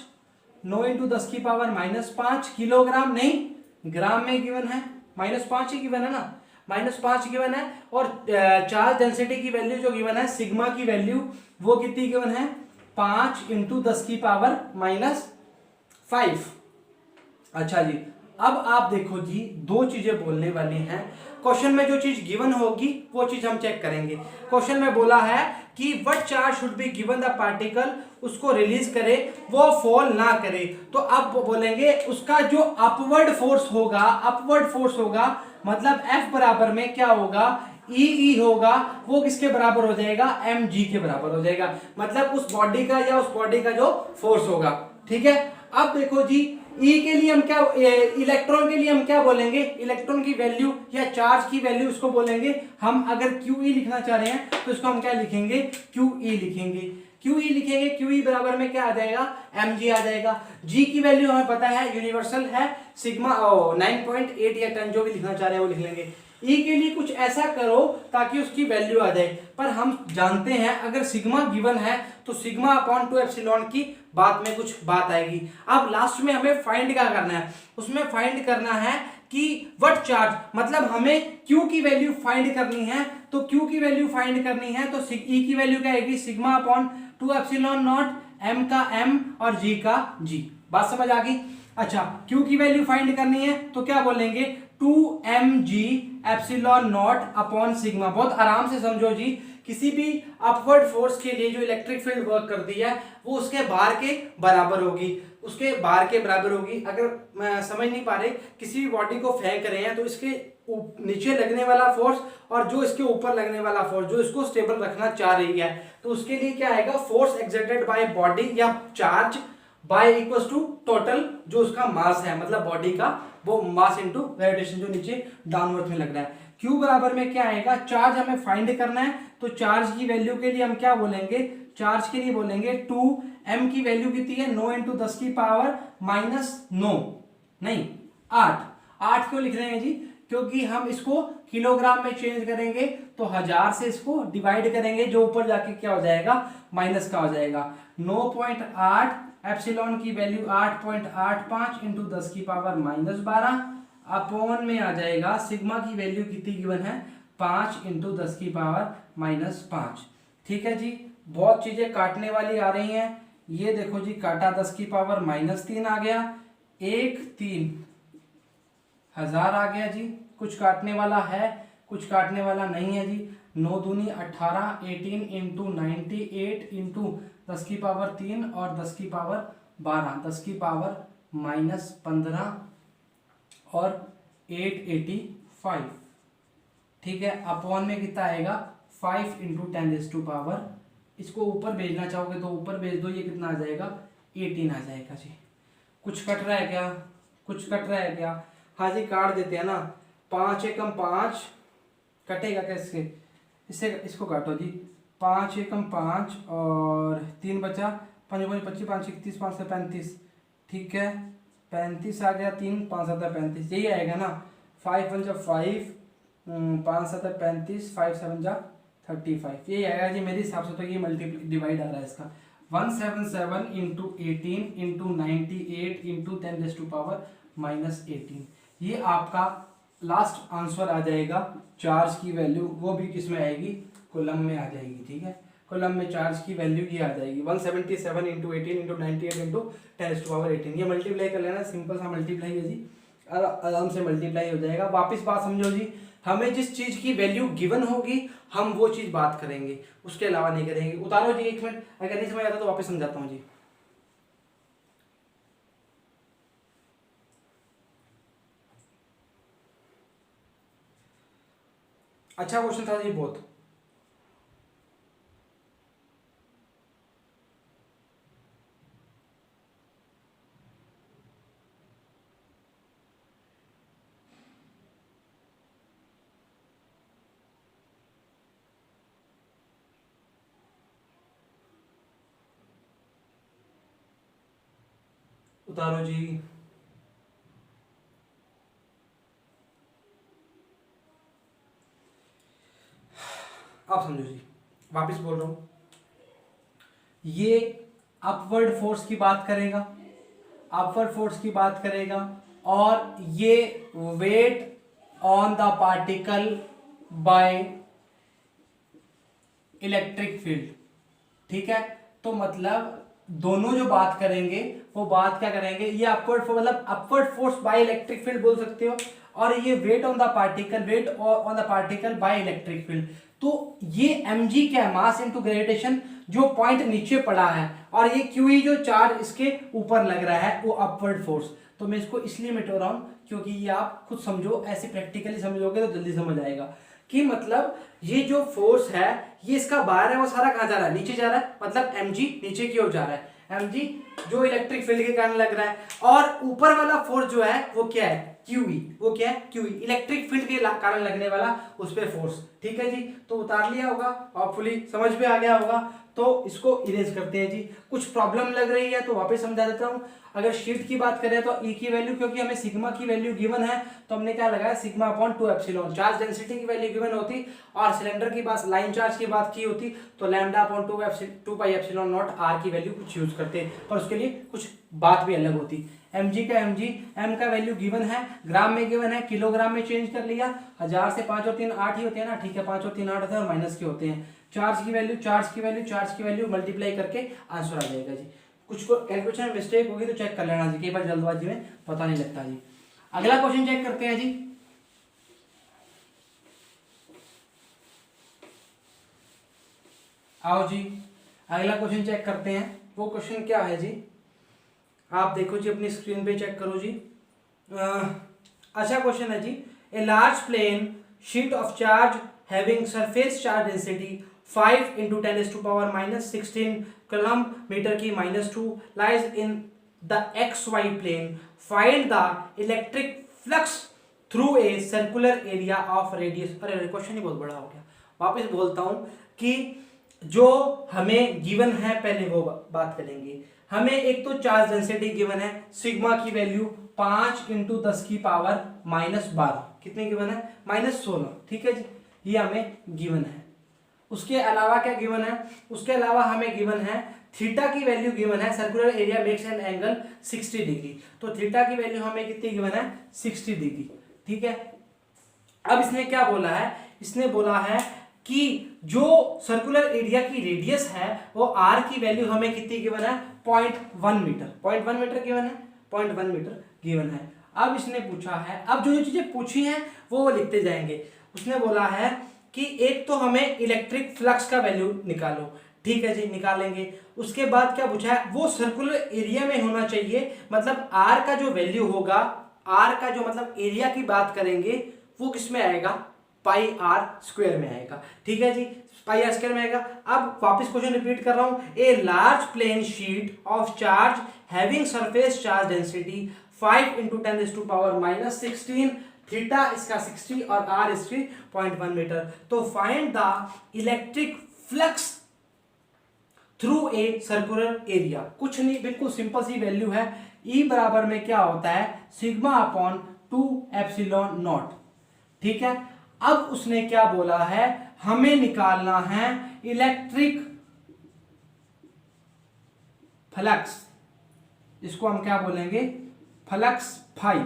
9 इंटू 10⁻5 किलोग्राम, नहीं ग्राम में गिवन है, -5 ही गिवन है ना, -5 गिवन है। और चार्ज डेंसिटी की वैल्यू जो गिवन है, सिग्मा की वैल्यू वो कितनी गिवन है, 5 इंटू 10⁻5। अच्छा जी, अब आप देखो जी, दो चीजें बोलने वाली हैं। क्वेश्चन में जो चीज गिवन होगी वो चीज हम चेक करेंगे। क्वेश्चन में बोला है कि what charge should be given the particle, उसको रिलीज करे, वो फॉल ना करे। तो अब बोलेंगे उसका जो अपवर्ड फोर्स होगा, अपवर्ड फोर्स होगा, मतलब F बराबर में क्या होगा, ई होगा, वो किसके बराबर हो जाएगा, mg के बराबर हो जाएगा, मतलब उस बॉडी का या उस बॉडी का जो फोर्स होगा। ठीक है, अब देखो जी, E के लिए हम क्या, इलेक्ट्रॉन के लिए हम क्या बोलेंगे, इलेक्ट्रॉन की वैल्यू या चार्ज की वैल्यू इसको बोलेंगे हम। अगर QE लिखना चाह रहे हैं तो इसको हम क्या लिखेंगे, QE लिखेंगे। QE लिखेंगे, QE बराबर में क्या आ जाएगा, mg आ जाएगा। G की वैल्यू हमें पता है, यूनिवर्सल है, सिग्मा 9.8 या 10 जो भी लिखना चाह रहे हैं वो लिख लेंगे। E के लिए कुछ ऐसा करो ताकि उसकी वैल्यू आ जाए, पर हम जानते हैं अगर सिग्मा गिवन है तो सिग्मा अपॉन 2 एप्सिलॉन की बात में कुछ बात आएगी। अब लास्ट में हमें फाइंड क्या करना है, उसमें फाइंड करना है कि व्हाट चार्ज, मतलब हमें Q की वैल्यू फाइंड करनी है। तो Q की वैल्यू फाइंड करनी है तो E की वैल्यू क्या आएगी, sigma upon 2 epsilon not, M का M और G का G। बात समझ आ गई। अच्छा, Q की वैल्यू फाइंड करनी है तो क्या बोलेंगे, 2mg epsilon not upon sigma. बहुत आराम से समझो जी, किसी भी अपवर्ड फोर्स के लिए जो इलेक्ट्रिक फील्ड वर्क करती है वो उसके बार के बराबर होगी, उसके बार के बराबर होगी। अगर समझ नहीं पा रहे, किसी भी बॉडी को फेंक रहे हैं तो इसके नीचे लगने वाला फोर्स और जो इसके ऊपर लगने वाला फोर्स, जो इसको स्टेबल रखना चाह रही है, तो उसके लिए क्या आएगा, फोर्स एक्सर्टेड बाय बॉडी या charge by equals to total जो उसका मास है, मतलब बॉडी का वो मास इनटू ग्रेविटेशन जो नीचे डाउनवर्ड में लग रहा है। Q बराबर में क्या आएगा, चार्ज हमें फाइंड करना है तो चार्ज की वैल्यू के लिए हम क्या बोलेंगे, चार्ज के लिए बोलेंगे 2m की वैल्यू कितनी है, 9 इंटू 10⁻⁹ नहीं 8 क्यों लिख रहे हैं जी, क्योंकि हम इसको किलोग्राम में चेंज करेंगे तो 1000 से इसको डिवाइड करेंगे, जो ऊपर जाके क्या हो जाएगा, माइनस का हो जाएगा। 9.8 एप्सिलॉन की वैल्यू 8.85 इंटू 10⁻12 अपॉन में आ जाएगा, सिग्मा की वैल्यू कितनी गिवन है, 5 इंटू 10⁻5। ठीक है जी, बहुत चीजें काटने वाली आ रही हैं। ये देखो जी, काटा 10⁻3 आ गया, 1,03,000 आ गया जी। कुछ काटने वाला है, कुछ काटने वाला नहीं है जी। 9 दूनी 18, 18 इंटू 98 इंटू 10⁻3 और 10⁻12, 10⁻−15 और 885। ठीक है, अपॉन में कितना आएगा, 5 इंटू 10⁻, इसको ऊपर भेजना चाहोगे तो ऊपर भेज दो, ये कितना आ जाएगा, 18 आ जाएगा जी। कुछ कट रहा है क्या, कुछ कट रहा है क्या, हाँ जी काट देते हैं ना, 5 एकम 5 कटेगा कैसे, इससे इसको काटो जी, 5 एकम 5 और 3 बचा, 5 5 25 5 31 5 से 35, ठीक है 35 आ गया, 3 5 7 35, यही आएगा ना। 5 1 जा 5, 5 7 35, 5 7 जा 35, यही आएगा जी मेरे हिसाब से। तो ये मल्टीप्लाई डिवाइड आ रहा है इसका 177 इंटू 18 इंटू 98 इंटू 10⁻⁻18, ये आपका लास्ट आंसर आ जाएगा। चार्ज की वैल्यू वो भी किसमें आएगी, कॉलम में आ जाएगी, ठीक है कॉलम में चार्ज की वैल्यू ये आ जाएगी 177 इंटू 18 इंटू 98 इंटू 10⁻18। ये मल्टीप्लाई कर लेना, सिंपल सा मल्टीप्लाई है जी, आराम से मल्टीप्लाई हो जाएगा। वापस बात समझो जी, हमें जिस चीज की वैल्यू गिवन होगी हम वो चीज बात करेंगे, उसके अलावा नहीं करेंगे। उतारो जी 1 मिनट, अगर नहीं समझ आता तो वापस समझाता हूँ जी। अच्छा क्वेश्चन था जी बहुत। उतारो जी। आप समझो जी, वापस बोल रहा हूं, ये अपवर्ड फोर्स की बात करेगा, अपवर्ड फोर्स की बात करेगा, और ये weight on the particle by electric field, ठीक है। तो मतलब दोनों जो बात करेंगे वो बात क्या करेंगे, ये अपवर्ड मतलब upward force by electric field बोल सकते हो, और ये weight on the particle, weight on the particle by electric field. तो ये mg क्या है, मास इनटू ग्रेविटेशन, जो पॉइंट नीचे पड़ा है, और ये QE जो चार्ज इसके ऊपर लग रहा है वो अपवर्ड फोर्स। तो मैं इसको इसलिए मिटा रहा हूं क्योंकि ये आप खुद समझो, ऐसे प्रैक्टिकली समझोगे तो जल्दी समझ आएगा कि मतलब ये जो फोर्स है ये इसका बाहर है, वो सारा कहाँ जा रहा है, नीचे जा रहा है, मतलब mg नीचे की ओर जा रहा है, mg जो इलेक्ट्रिक फील्ड के कारण लग रहा है, और ऊपर वाला फोर्स जो है वो क्या है, QE, वो क्या है QE, इलेक्ट्रिक फील्ड के कारण लगने वाला उस पे फोर्स, ठीक है जी। तो उतार लिया होगा, होपफुली समझ में आ गया होगा। तो इसको इरेज करते हैं जी। कुछ प्रॉब्लम लग रही है तो वापस समझा देता हूं। अगर शीट की बात करें तो E की वैल्यू, क्योंकि हमें सिग्मा की वैल्यू गिवन है तो हमने क्या लगाया, sigma upon 2 epsilon. Charge density की वैल्यू गिवन होती और सिलेंडर की बात, लाइन चार्ज की बात की होती तो lambda upon 2 pi epsilon naught r की वैल्यू कुछ यूज करते, पर उसके लिए कुछ बात भी अलग होती। mg का mg, m का वैल्यू गिवन है, ग्राम में गिवन है, किलोग्राम में चेंज कर लिया, 1000 से 5 और 3 8 ही होते हैं ना, ठीक है 5 और 3 8 होते हैं और माइनस के होते हैं। चार्ज की वैल्यू, चार्ज की वैल्यू, चार्ज की वैल्यू मल्टीप्लाई करके आंसर आ जाएगा जी। कुछ को कैलकुलेशन में मिस्टेक होगी तो चेक कर लेना जी, कई बार जल्दबाजी में पता नहीं लगता जी। अगला क्वेश्चन चेक करते हैं जी। आओ जी अगला क्वेश्चन चेक करते हैं। वो क्वेश्चन क्या है जी, आप देखो जी अपनी स्क्रीन पे चेक करो जी। अच्छा क्वेश्चन है जी, a large plane sheet of charge having surface charge density 5 into 10⁻⁻16 coulomb metre की -2 lies in the XY plane, find the electric flux through a circular area of radius. अरे question ही बहुत बड़ा हो गया, वापस बोलता हूं कि जो हमें गिवन है पहले वो बात करेंगे। हमें एक तो चार्ज डेंसिटी गिवन है, सिग्मा की वैल्यू 5 × 10⁻12, कितनी गिवन है, -16, ठीक है जी, ये हमें गिवन है। उसके अलावा क्या गिवन है, उसके अलावा हमें गिवन है थीटा की वैल्यू गिवन है, circular area makes an angle 60 degree, तो थीटा की वैल्यू हमें कितनी गिवन है, 60 डिग्री, ठीक है। अब इसने क्या बोला है, इसने बोला है कि जो सर्कुलर एरिया की रेडियस है वो r की वैल्यू हमें कितनी गिवन है, 0.1 मीटर, 0.1 मीटर गिवन है, 0.1 मीटर गिवन है। अब इसने पूछा है, अब जो जो चीजें पूछी हैं वो लिखते जाएंगे। उसने बोला है कि एक तो हमें इलेक्ट्रिक फ्लक्स का वैल्यू निकालो, ठीक है जी, निकालेंगे। उसके बाद क्या पूछा है, वो सर्कुलर एरिया में होना चाहिए, मतलब r का जो वैल्यू होगा, r का जो मतलब एरिया की बात करेंगे वो किस में आएगा, पाई आर स्क्वायर में आएगा, ठीक है जी, पाई आर स्क्वायर में आएगा। अब वापस क्वेश्चन रिपीट कर रहा हूं, a large plane sheet of charge having surface charge density 5 × 10⁻⁻16, theta इसका 60 और r इसकी 0.1 मीटर, तो find the electric flux through a circular area. कुछ नहीं, बिल्कुल सिंपल सी वैल्यू है। ई बराबर में क्या होता है, सिग्मा अपॉन 2 एप्सिलॉन नॉट। ठीक है, अब उसने क्या बोला है, हमें निकालना है इलेक्ट्रिक फ्लक्स, इसको हम क्या बोलेंगे, फ्लक्स फाई।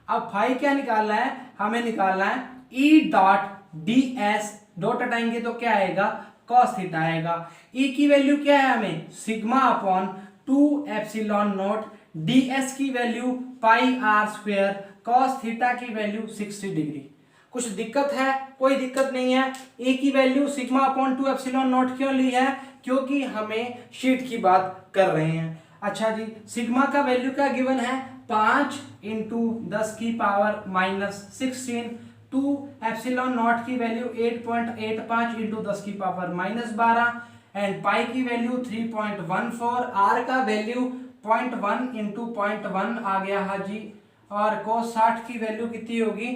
अब फाई क्या निकालना है, हमें निकालना है ई डॉट डी एस, डॉट हटाएंगे तो क्या आएगा, कॉस थीटा आएगा। ई की वैल्यू क्या है हमें, sigma upon 2 epsilon naught, d s की value pi r square, cos theta की वैल्यू 60 डिग्री। कुछ दिक्कत है, कोई दिक्कत नहीं है। ए की value sigma upon 2 epsilon naught क्यों ली है, क्योंकि हमें शीट की बात कर रहे हैं। अच्छा जी, सिग्मा का वैल्यू क्या गिवन है, 5 इंटू 10 की पावर माइनस 16, 2 एप्सिलॉन नॉट की वैल्यू 8.85 इंटू 10 की पावर माइनस 12, एंड पाई की वैल्यू 3.14, आर का वैल्यू 0.1 इंटू 0.1 आ गया हाँ जी, और cos 60 की वैल्यू कितनी होगी,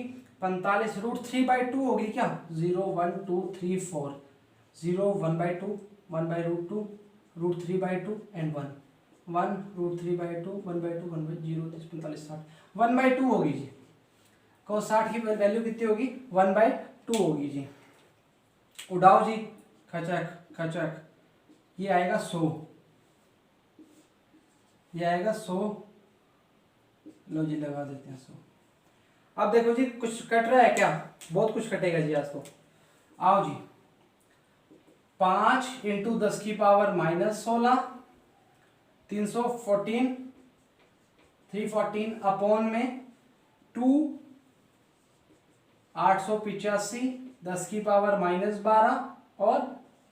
45 √3/2 होगी क्या, 0 1 2 3 4, 0 1/2 1/√2 √3/2 एंड 1 1 √3/2 1/2 1/0 45 60 1/2 होगी जी। cos 60 की वैल्यू कितनी होगी, 1/2 होगी जी। उड़ाओ जी, खचक खचक, ये आएगा 100, ये आएगा 100, लो जी लगा देते हैं 100। अब देखो जी, कुछ कट रहा है क्या, बहुत कुछ कटेगा जी आज तो। आओ जी, 5 इंटू 10 की पावर माइनस 16, 314 अपॉन में 2 885, 10 की पावर माइनस 12 और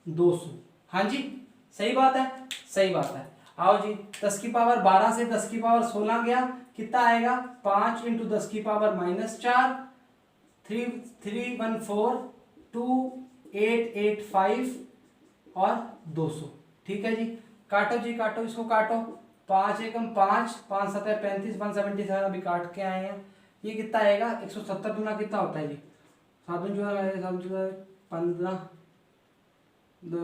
200। हाँ जी, सही बात है, सही बात है। आओ जी, 10 की पावर 12 से 10 की पावर 16 गया, कितना आएगा, 5 इंटू 10 की पावर माइनस 4, 314 2885 और 200। ठीक है जी, काटो जी काटो, इसको काटो, 5 एकम 5, 5 7 35, 177 अभी काट के आए हैं। ये कितना आएगा, 170 गुना कितना होता है जी, 7 जो है 15, 2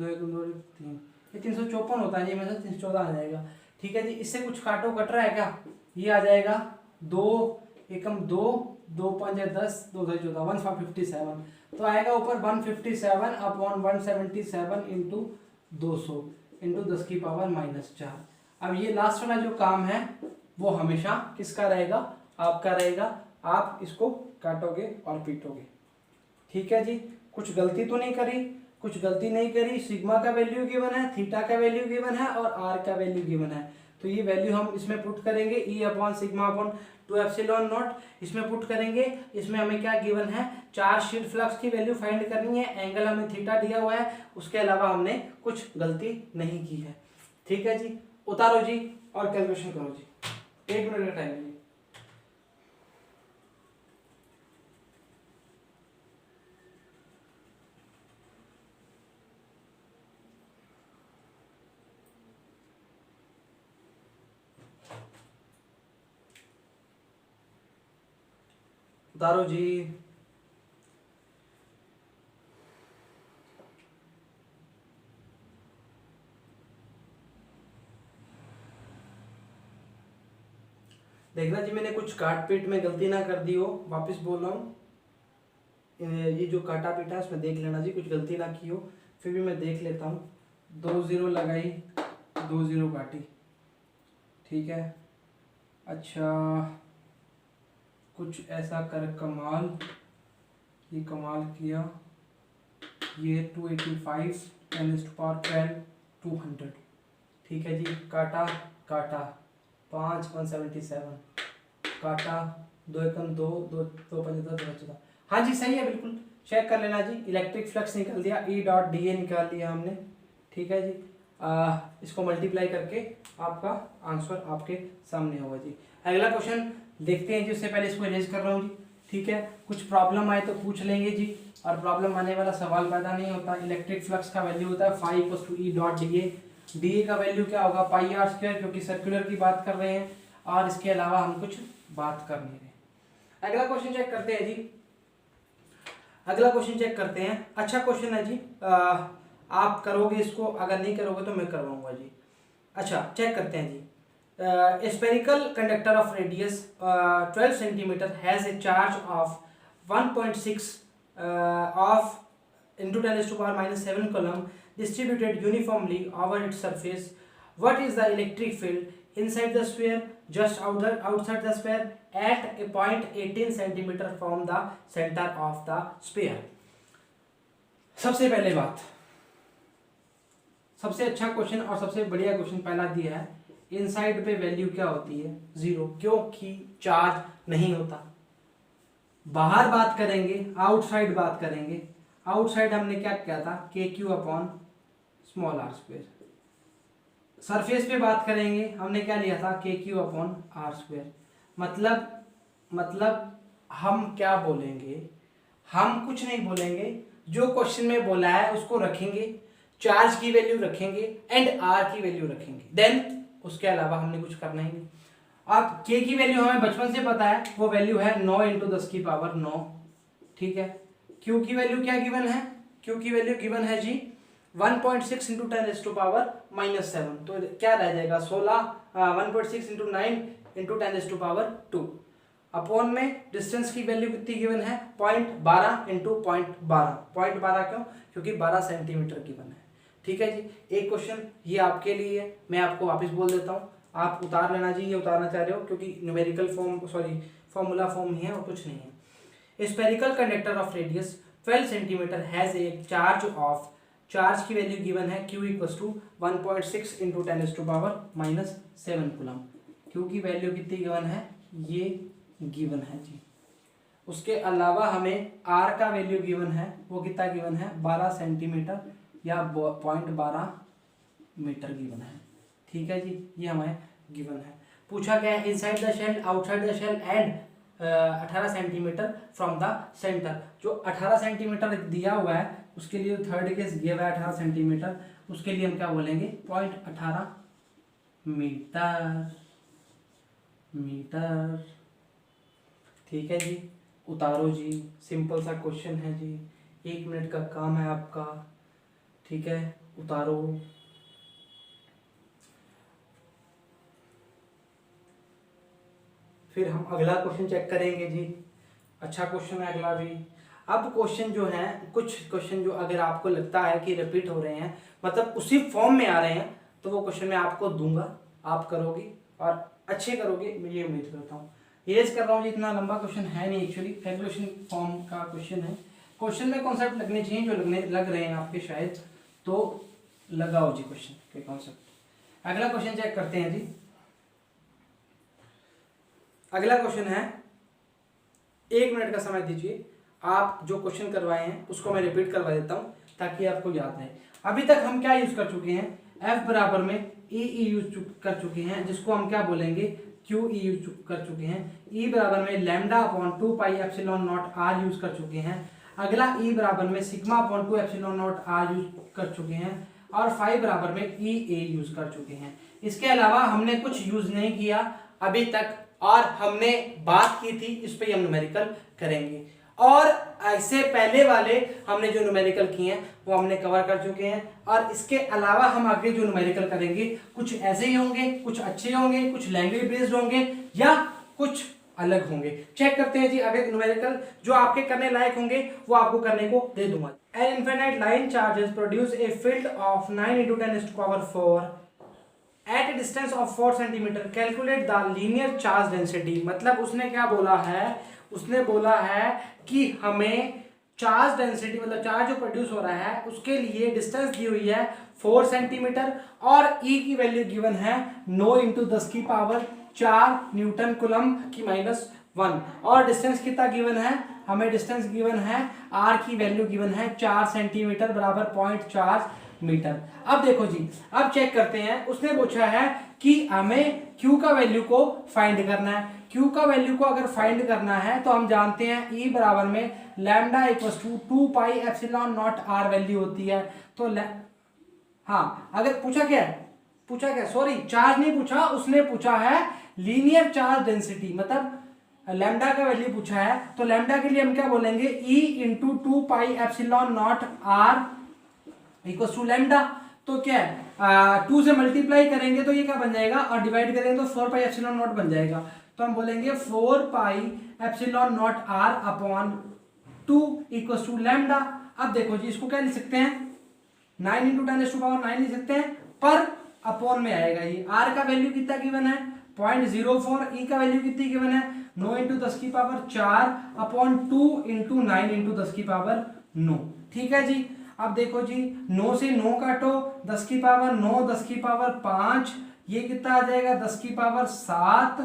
1 2 3, ये 354 होता है जी, मेरे 314 आ जाएगा। ठीक है जी, इससे कुछ काटो, कट रहा है क्या, ये आ जाएगा 2 एकम 2, 2 5 10, 2 2 14, 157, तो आएगा ऊपर 157 अपॉन 177 इंटू 200 इंटू 10 की पावर माइनस 4। अब ये लास्ट वाला जो काम है वो हमेशा किसका रहेगा, आपका रहेगा, आप इसको काटोगे और पीटोगे। ठीक है जी, कुछ गलती तो नहीं करी, कुछ गलती नहीं करी। सिग्मा का वैल्यू गिवन है, थीटा का वैल्यू गिवन है और आर का वैल्यू गिवन है, तो ये वैल्यू हम इसमें पुट करेंगे, ई upon sigma upon 2 epsilon not इसमें पुट करेंगे। इसमें हमें क्या गिवन है, 4 शीट फ्लक्स की वैल्यू फाइंड करनी है, एंगल हमें थीटा दिया हुआ है, उसके अलावा हमने कुछ गलती नहीं की है। ठीक है जी, उतारो जी और कैलकुलेशन करो जी, 1 मिनट का टाइम है जी। उतारो जी। देखना जी, मैंने कुछ काट पीट में गलती ना कर दी हो, वापस बोल रहा हूँ, ये जो काटा पीटा है उसमें देख लेना जी, कुछ गलती ना की हो, फिर भी मैं देख लेता हूँ। 2 0 लगाई, 2 0 काटी, ठीक है। अच्छा, कुछ ऐसा कर कमाल, ये कमाल किया, ये 285 10⁻12 200। ठीक है जी, काटा काटा, 5 177 काटा, 2 एकम 2 2 2 5 10 14। हाँ जी सही है, बिल्कुल चेक कर लेना जी। इलेक्ट्रिक फ्लक्स निकाल दिया, ई डॉट डी ए निकाल दिया हमने। ठीक है जी, इसको मल्टीप्लाई करके आपका आंसर आपके सामने होगा जी। अगला क्वेश्चन देखते हैं जी, उससे पहले इसको इरेज कर रहा हूँ जी। ठीक है, कुछ प्रॉब्लम आए तो पूछ लेंगे जी, और प्रॉब्लम आने वाला सवाल पैदा नहीं होता। इलेक्ट्रिक फ्लक्स का वैल्यू होता है phi equals to E dot d A. D A का वैल्यू क्या होगा, पाई आर स्क्वायर, क्योंकि सर्कुलर की बात कर रहे हैं और इसके अलावा हम कुछ बात कर नहीं रहे। अगला क्वेश्चन चेक करते हैं जी, अगला क्वेश्चन चेक करते हैं। अच्छा क्वेश्चन है जी, आप करोगे इसको, अगर नहीं करोगे तो मैं करवाऊंगा जी। अच्छा चेक करते हैं जी। Spherical conductor of radius 12 centimetre has a charge of 1.6 of into 10 to power minus 7 coulomb distributed uniformly over its surface. What is the electric field inside the sphere, just outside the sphere, at a point 18 centimeter from the center of the sphere? सबसे पहले बात, सबसे अच्छा question और सबसे बढ़िया question पहला दिया है, इनसाइड पे वैल्यू क्या होती है? 0, क्योंकि चार्ज नहीं होता। बाहर बात करेंगे, आउटसाइड बात करेंगे। आउटसाइड हमने क्या किया था? K q upon small r square. Surface पे बात करेंगे, हमने क्या लिया था? K q upon are square. मतलब हम क्या बोलेंगे? हम कुछ नहीं बोलेंगे, जो क्वेश्चन में बोला है उसको रखेंगे, चार्ज की वैल्यू रखेंगे एंड आर की वैल्यू रखेंगे, देन उसके अलावा हमने कुछ करना ही नहीं। अब के की वैल्यू हमें बचपन से पता है, वो वैल्यू है 9 × 10 की पावर 9, ठीक है। क्यू की वैल्यू क्या गिवन है? क्यू की वैल्यू गिवन है जी 1.6 × 10 to power -7, तो क्या रह जाएगा? 16 1.6 × 9 × 10 to power 2 अपॉन में डिस्टेंस की वैल्यू कितनी गिवन है? 0.12 × 0.12। 0.12 क्यों? क्योंकि 12 सेंटीमीटर गिवन है, ठीक है जी। एक क्वेश्चन ये आपके लिए है, मैं आपको वापस बोल देता हूँ, आप उतार लेना जी, ये उतारना चाह रहे हो क्योंकि न्यूमेरिकल फॉर्मूला फॉर्म ही है और कुछ नहीं है। Spherical conductor of radius 12 centimetre has a charge of, charge की वैल्यू गिवन है Q = 1.6 × 10 to power -7 coulomb. Q की वैल्यू कितनी गिवन है? ये गिवन है जी। उसके अलावा हमें R का वैल्यू गिवन है, वो कितना गिवन है? 12 सेंटीमीटर या 0.12 मीटर गिवन है, ठीक है जी। ये हमें गिवन है। पूछा गया है inside the shell, outside the shell and 18 centimetre from the centre. जो 18 सेंटीमीटर दिया हुआ है उसके लिए थर्ड केस दिया हुआ है 18 सेंटीमीटर, उसके लिए हम क्या बोलेंगे? 0.18 मीटर, ठीक है जी। उतारो जी, सिंपल सा क्वेश्चन है जी, 1 मिनट का काम है आपका, ठीक है। उतारो। फिर हम अगला क्वेश्चन चेक करेंगे जी। अच्छा क्वेश्चन है अगला भी। अब क्वेश्चन जो है, कुछ क्वेश्चन जो अगर आपको लगता है कि रिपीट हो रहे हैं, मतलब उसी फॉर्म में आ रहे हैं, तो वो क्वेश्चन मैं आपको दूंगा, आप करोगे और अच्छे करोगे, मैं ये उम्मीद करता हूँ। इरेज कर रहा हूँ जी, इतना लंबा क्वेश्चन है नहीं, एक्चुअली कैलकुलेशन फॉर्म का क्वेश्चन है। क्वेश्चन में कॉन्सेप्ट लगने चाहिए, जो लग रहे हैं आपके शायद, तो लगाओ जी क्वेश्चन के कॉन्सेप्ट। अगला क्वेश्चन चेक करते हैं जी। अगला क्वेश्चन है, 1 मिनट का समय दीजिए, आप जो क्वेश्चन करवाए हैं उसको मैं रिपीट करवा देता हूं ताकि आपको याद रहे। अभी तक हम क्या यूज कर चुके हैं? F बराबर में E यूज कर चुके हैं, जिसको हम क्या बोलेंगे? Q E यूज कर चुके हैं। E बराबर में λ/2πε0r यूज कर चुके हैं। अगला E बराबर में σ/2ε0r यूज कर चुके हैं, और फाई बराबर में EA यूज कर चुके हैं। इसके अलावा हमने कुछ यूज नहीं किया अभी तक, और हमने बात की थी इस पे हम न्यूमेरिकल करेंगे, और ऐसे पहले वाले हमने जो न्यूमेरिकल किए हैं वो हमने कवर कर चुके हैं। और इसके अलावा हम आगे जो न्यूमेरिकल करेंगे कुछ ऐसे ही होंगे, कुछ अच्छे होंगे, कुछ लैंग्वेज बेस्ड होंगे, या कुछ अलग होंगे। चेक करते हैं जी। अगर न्यूमेरिकल जो आपके करने लायक होंगे वो आपको करने को दे दूंगा। An infinite line charges produce a field of 9 × 10⁴ at a distance of 4 centimeter, calculate the linear charge density। मतलब उसने क्या बोला है? उसने बोला है कि हमें चार्ज डेंसिटी, मतलब चार्ज जो प्रोड्यूस हो रहा है उसके लिए डिस्टेंस दी हुई है 4 सेंटीमीटर, और E की वैल्यू गिवन है 9 × 10⁴ न्यूटन कूलम की -1, और डिस्टेंस कितना गिवन है? हमें डिस्टेंस गिवन है, R की वैल्यू गिवन है 4 सेंटीमीटर बराबर 0.4 मीटर। अब देखो जी, अब चेक करते हैं। उसने पूछा है कि हमें Q का वैल्यू को फाइंड करना है। Q का वैल्यू को अगर फाइंड करना है तो हम जानते हैं E बराबर में λ = 2πε0r वैल्यू होती है। तो हाँ, अगर पूछा क्या, सॉरी चार्ज नहीं पूछा, उसने पूछा है लीनियर चार्ज डेंसिटी, मतलब लैम्डा का वैल्यू पूछा है। तो लैम्डा के लिए हम क्या बोलेंगे? E × 2πε0r equal to lambda, तो क्या है 2 से मल्टीप्लाई करेंगे तो ये क्या बन जाएगा, और डिवाइड करेंगे तो 4 पाई एप्सिलॉन नॉट बन जाएगा। तो हम बोलेंगे 4 pi epsilon naught r upon 2 equal to lambda. अब देखो जी इसको क्या लिख सकते हैं, 9 इंटू 10⁻⁹ लिख सकते हैं, पर अपॉन में आएगा ये। आर का वैल्यू कितना गिवन है 0.04, ई का वैल्यू कितनी गिवन है 9 इंटू 10⁴ अपॉन 2 इंटू 9 इंटू 10⁹ ठीक है जी। अब देखो जी 9 से 9 काटो, 10⁻⁹, 10⁻5, ये कितना आ जाएगा 10⁻7,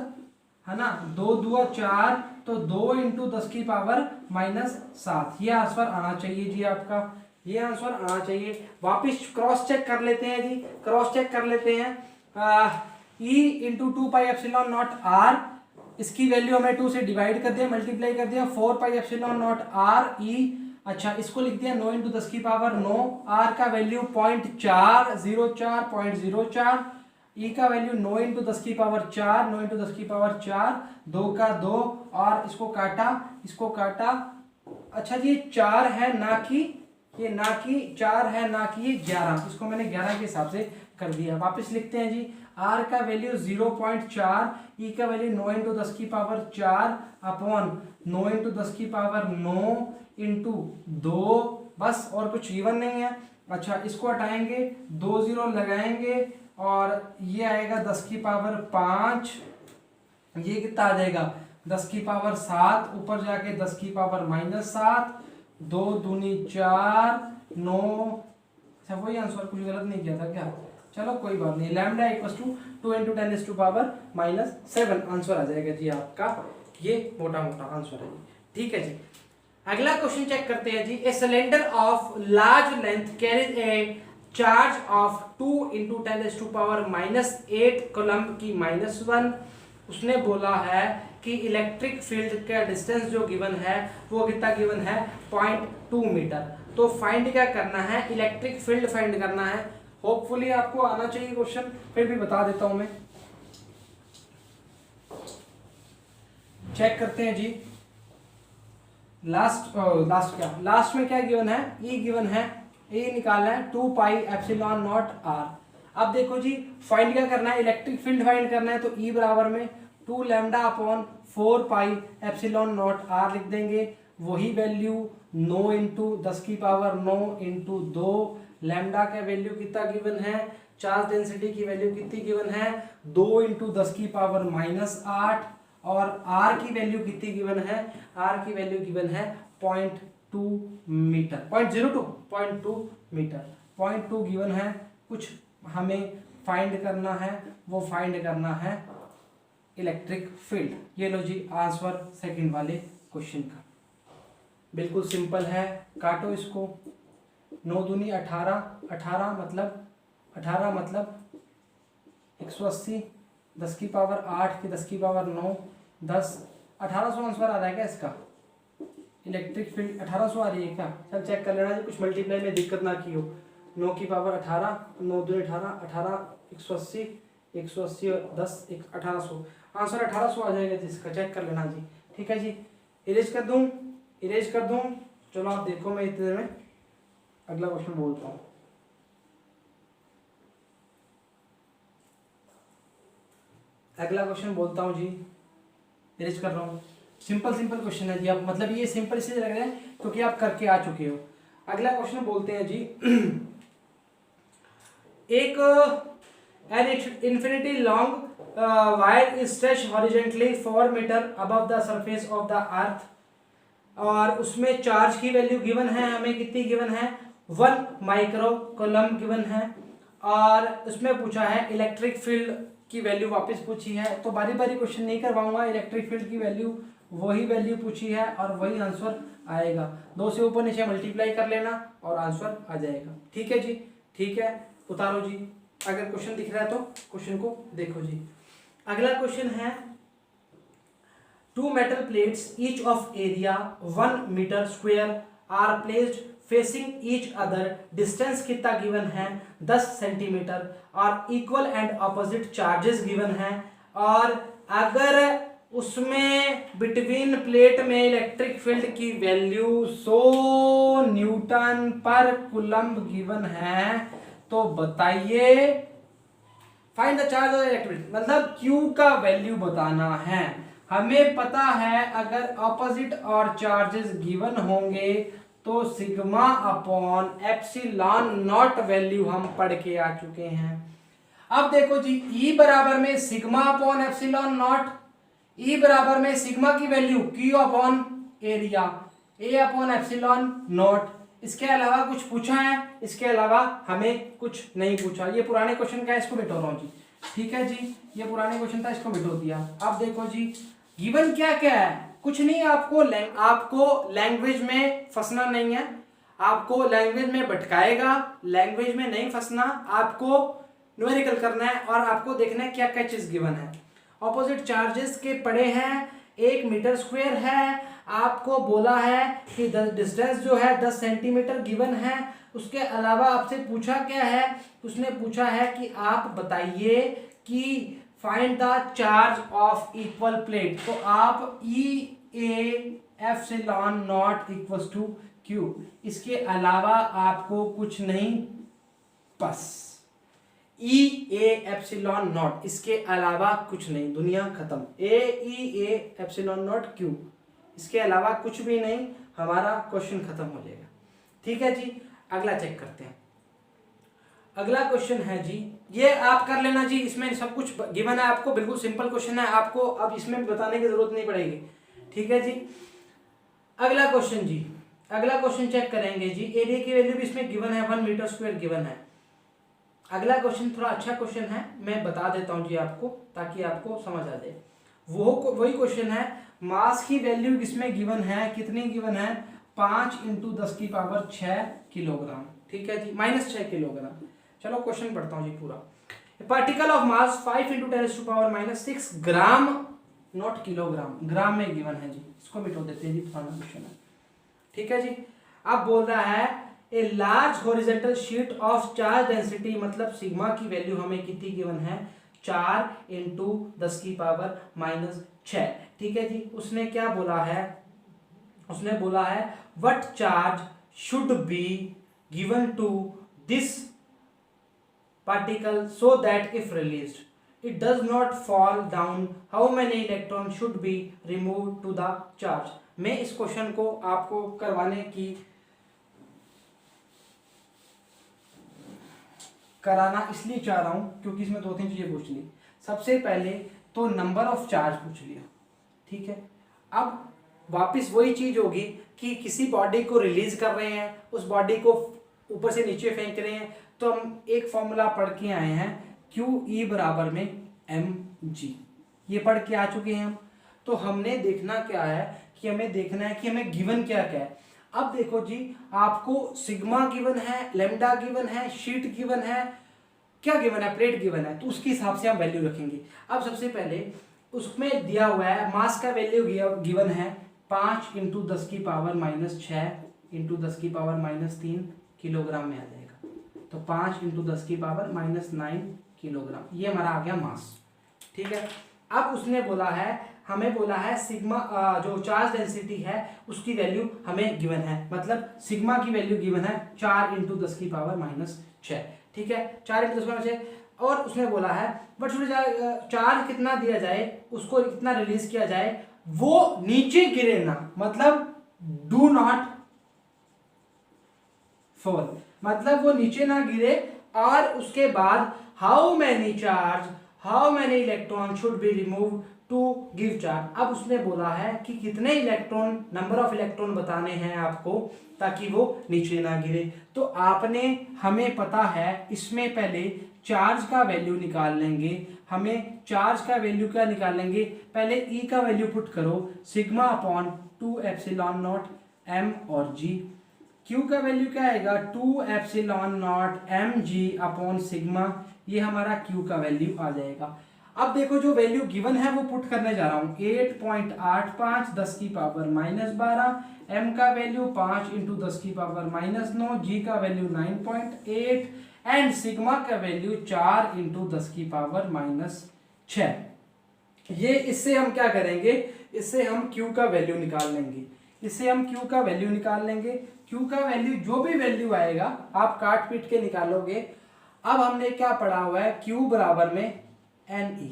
है ना, 2 दूआ 4, तो 2 इंटू 10⁻⁻7, ये आंसर आना चाहिए जी आपका, ये आंसर आना चाहिए। वापिस क्रॉस चेक कर लेते हैं जी, क्रॉस चेक कर लेते हैं। E into 2 pi epsilon naught r, इसकी वैल्यू हमें 2 से डिवाइड कर दिया, मल्टीप्लाई कर दिया, 4 pi epsilon naught R E, अच्छा इसको लिख दिया 9 इंटू 10⁹, आर का वैल्यू 0.404, ई का वैल्यू 9 इंटू 10⁴, 9 इंटू 10⁴, 2 का 2, और इसको काटा, अच्छा जी 4 है ना कि ये, ना कि 4 है ना कि ये 11, इसको मैंने 11 के हिसाब से कर दिया। वापस लिखते हैं जी, आर का वैल्यू 0.4, ई का value 9 into 10⁴ upon 9 into 10⁹ into 2, बस और कुछ गिवन नहीं है। अच्छा इसको हटाएंगे, 2 0 लगाएंगे, और ये आएगा 10⁵, ये कितना आ जाएगा 10⁻7, ऊपर जाके 10⁻−7, 2 दूनी 4, 9, अच्छा वही आंसर, कुछ गलत नहीं किया था क्या, चलो कोई बात नहीं। Lambda equal to 2 into 10⁻⁻7 answer आ जाएगा जी आपका, ये मोटा मोटा आंसर है जी, ठीक है जी। अगला क्वेश्चन चेक करते हैं जी। A cylinder of large length carries a charge of 2 into 10⁻⁻8 coulomb की -1। उसने बोला है कि इलेक्ट्रिक फील्ड का डिस्टेंस जो गिवन है वो कितना गिवन है 0.2 मीटर। तो फाइंड क्या करना है, इलेक्ट्रिक फील्ड फाइंड करना है। होपफुली आपको आना चाहिए क्वेश्चन, फिर भी बता देता हूं मैं। चेक करते हैं जी, लास्ट में क्या गिवन है, ई गिवन है, ई निकालना है 2 पाई एप्सिलॉन नॉट आर। अब देखो जी फाइंड क्या करना है, इलेक्ट्रिक फील्ड फाइंड करना है, तो ई बराबर में 2 lambda upon 4 pi epsilon naught R लिख देंगे। वही वैल्यू 9 इंटू 10⁻9 इंटू 2, लैम्डा का वैल्यू कितना गिवन है, चार्ज डेंसिटी की वैल्यू कितनी गिवन है 2 इंटू 10⁻−8, और आर की वैल्यू कितनी गिवन है, आर की वैल्यू गिवन है 0.2 मीटर, 0.02 मीटर, 0.2 गिवन है। कुछ हमें फाइंड करना है, वो फाइंड करना है इलेक्ट्रिक फील्ड। ये लो जी आंसर सेकंड वाले क्वेश्चन का, बिल्कुल सिंपल है। काटो इसको, 9 दूनी 18, 18 मतलब 180, 10⁸ की 10⁻9, 10, 1800 आंसर आ रहा है क्या इसका, इलेक्ट्रिक फील्ड 1800 आ रही है क्या, चल चेक कर लेना जी, कुछ मल्टीप्लाई में दिक्कत ना की हो। 9 की पावर 18, 9 दूनी 18, 18 180, 180 और 10 1800, आंसर 1800 आ जाएगा जी इसका, चेक कर लेना जी, ठीक है जी। इरेज कर दूं, चलो आप देखो, मैं इतने देर में अगला क्वेश्चन बोलता हूँ। अगला क्वेश्चन बोलता हूँ जी, इरेज कर रहा हूँ। सिंपल क्वेश्चन है जी, आप मतलब ये सिंपल इसलिए लग रहा है क्योंकि आप करके आ चुके हो। अगला क्वेश्चन बोलते हैं जी, एक an infinity long wire is stretched horizontally 4 metre above the surface of the earth, और उसमें चार्ज की वैल्यू गिवन है, हमें कितनी गिवन है 1 माइक्रो कूलम्ब गिवन है, और उसमें पूछा है इलेक्ट्रिक फील्ड की वैल्यू वापस पूछी है। तो बारी बारी क्वेश्चन नहीं करवाऊंगा, इलेक्ट्रिक फील्ड की वैल्यू वही वैल्यू पूछी है और वही आंसर आएगा। 2 से ऊपर नीचे मल्टीप्लाई कर लेना और आंसर आ जाएगा, ठीक है जी, ठीक है। उतारो जी, अगर क्वेश्चन दिख रहा है तो क्वेश्चन को देखो जी। अगला क्वेश्चन है, 2 metal plates each of area 1 meter square are placed facing each other, distance कितना गिवन है 10 सेंटीमीटर, और equal and opposite charges given है, और अगर उसमें बिटवीन प्लेट में इलेक्ट्रिक फील्ड की वैल्यू 100 न्यूटन पर कूलम्ब गिवन है। तो बताइए find the charge of electric, मतलब Q का वैल्यू बताना है। हमें पता है अगर ऑपोजिट और चार्जेस गिवन होंगे तो sigma upon epsilon not value हम पढ़ के आ चुके हैं। अब देखो जी E बराबर में sigma upon epsilon not, E बराबर में सिग्मा की value Q upon area, A upon epsilon not. इसके अलावा कुछ पूछा है? इसके अलावा हमें कुछ नहीं पूछा। ये पुराने क्वेश्चन का है, इसको मिटो रहा हूं जी। ठीक है जी, ये पुराने क्वेश्चन था, इसको मिटो दिया। अब देखो जी गिवन क्या क्या है, कुछ नहीं। आपको लैंग्वेज में फंसना नहीं है, आपको लैंग्वेज में भटकाएगा, लैंग्वेज में नहीं फंसना, आपको न्यूमेरिकल करना है और आपको देखना है क्या क्या चीज गिवन है। ऑपोजिट चार्जेस के पड़े हैं, 1 मीटर स्क्वायर है, आपको बोला है कि डिस्टेंस जो है 10 सेंटीमीटर गिवन है। उसके अलावा आपसे पूछा क्या है, उसने पूछा है कि आप बताइए कि find the charge of equal plate. तो आप E A epsilon naught equals to Q, इसके अलावा आपको कुछ नहीं, बस E A एप्सिलॉन नॉट, इसके अलावा कुछ नहीं, दुनिया खत्म। E A epsilon not Q, इसके अलावा कुछ भी नहीं, हमारा क्वेश्चन खत्म हो जाएगा। ठीक है जी, अगला चेक करते हैं। अगला क्वेश्चन है जी, ये आप कर लेना जी, इसमें सब कुछ गिवन है आपको, बिल्कुल सिंपल क्वेश्चन है, आपको अब इसमें बताने की जरूरत नहीं पड़ेगी। ठीक है जी, अगला क्वेश्चन जी, अगला क्वेश्चन चेक करेंगे जी। एरिया की वैल्यू भी इसमें गिवन है, 1 मीटर स्क्वायर गिवन है। अगला क्वेश्चन थोड़ा अच्छा क्वेश्चन है, मैं बता देता हूं जी आपको ताकि आपको समझ आ जाए। वही क्वेश्चन है, मास की वैल्यू इसमें गिवन है, कितनी गिवन है, 5 × 10⁶ किलोग्राम। ठीक है जी, -6 किलोग्राम। चलो क्वेश्चन पढ़ता हूं जी पूरा। Particle of mass 5 × 10⁻⁶ gram, not kilogram, gram में गिवन है जी। इसको मिटो देते हैं जी, पुराना क्वेश्चन है। ठीक है जी, अब बोल रहा है ए large horizontal sheet of charge density, मतलब सिग्मा की वैल्यू हमें कितनी गिवन है, 4 × 10⁻⁶। ठीक है जी, उसने क्या बोला है, उसने बोला है what charge should be given to this particle so that if released it does not fall down, how many electron should be remove to the charge. मैं इस क्वेश्चन को आपको कराना इसलिए चाह रहा हूं क्योंकि इसमें 2-3 चीजें पूछ ली। सबसे पहले तो नंबर ऑफ चार्ज पूछ लिया। ठीक है, अब वापस वही चीज होगी कि किसी बॉडी को रिलीज कर रहे हैं, उस बॉडी को ऊपर से नीचे फेंक रहे हैं, तो हम एक फॉर्मूला पढ़ के आए हैं, QE बराबर में mg, ये पढ़ के आ चुके हैं हम। तो हमने देखना क्या है कि हमें देखना है कि हमें गिवन क्या क्या है। अब देखो जी, आपको सिग्मा गिवन है, लैम्डा गिवन है, शीट गिवन है, क्या गिवन है, प्लेट गिवन है, तो उसके हिसाब से हम वैल्यू रखेंगे। अब सबसे पहले उसमें दिया हुआ है मास का वैल्यू गिवन है 5 × 10⁻⁻6 × 10⁻³ किलोग्राम में आ जाएगा। तो 5 × 10⁻⁹ किलोग्राम, ये हमारा आ गया मास। ठीक है, अब उसने बोला है, हमें बोला है सिग्मा जो चार्ज डेंसिटी है उसकी वैल्यू हमें गिवन है, मतलब सिग्मा की वैल्यू गिवन है 4 × 10⁻⁶। ठीक है, 4 × 10⁻⁶, और उसने बोला है बट चार्ज कितना दिया जाए, उसको कितना रिलीज किया जाए, वो नीचे गिरे ना, मतलब डू नॉट फॉल, मतलब वो नीचे ना गिरे। और उसके बाद how many electron should be remove to give charge. अब उसने बोला है कि कितने इलेक्ट्रॉन, नंबर ऑफ इलेक्ट्रॉन बताने हैं आपको ताकि वो नीचे ना गिरे। तो आपने, हमें पता है, इसमें पहले चार्ज का वैल्यू निकाल लेंगे। हमें चार्ज का वैल्यू क्या निकालेंगे, पहले E का वैल्यू पुट करो, sigma upon 2 epsilon not m और g। Q का वैल्यू क्या आएगा, 2 epsilon not mg upon sigma, ये हमारा Q का वैल्यू आ जाएगा। अब देखो जो वैल्यू गिवन है वो पुट करने जा रहा हूं, 8.85 10⁻12, m का वैल्यू 5 × 10⁻9, g का वैल्यू 9.8 एंड सिग्मा का वैल्यू 4 × 10⁻6। ये इससे हम क्या करेंगे, इससे हम Q का वैल्यू निकाल लेंगे, इससे हम Q का वैल्यू निकाल लेंगे। Q का वैल्यू जो भी वैल्यू आएगा आप काट पीट के निकालोगे। अब हमने क्या पढ़ा हुआ है, Q बराबर में NE,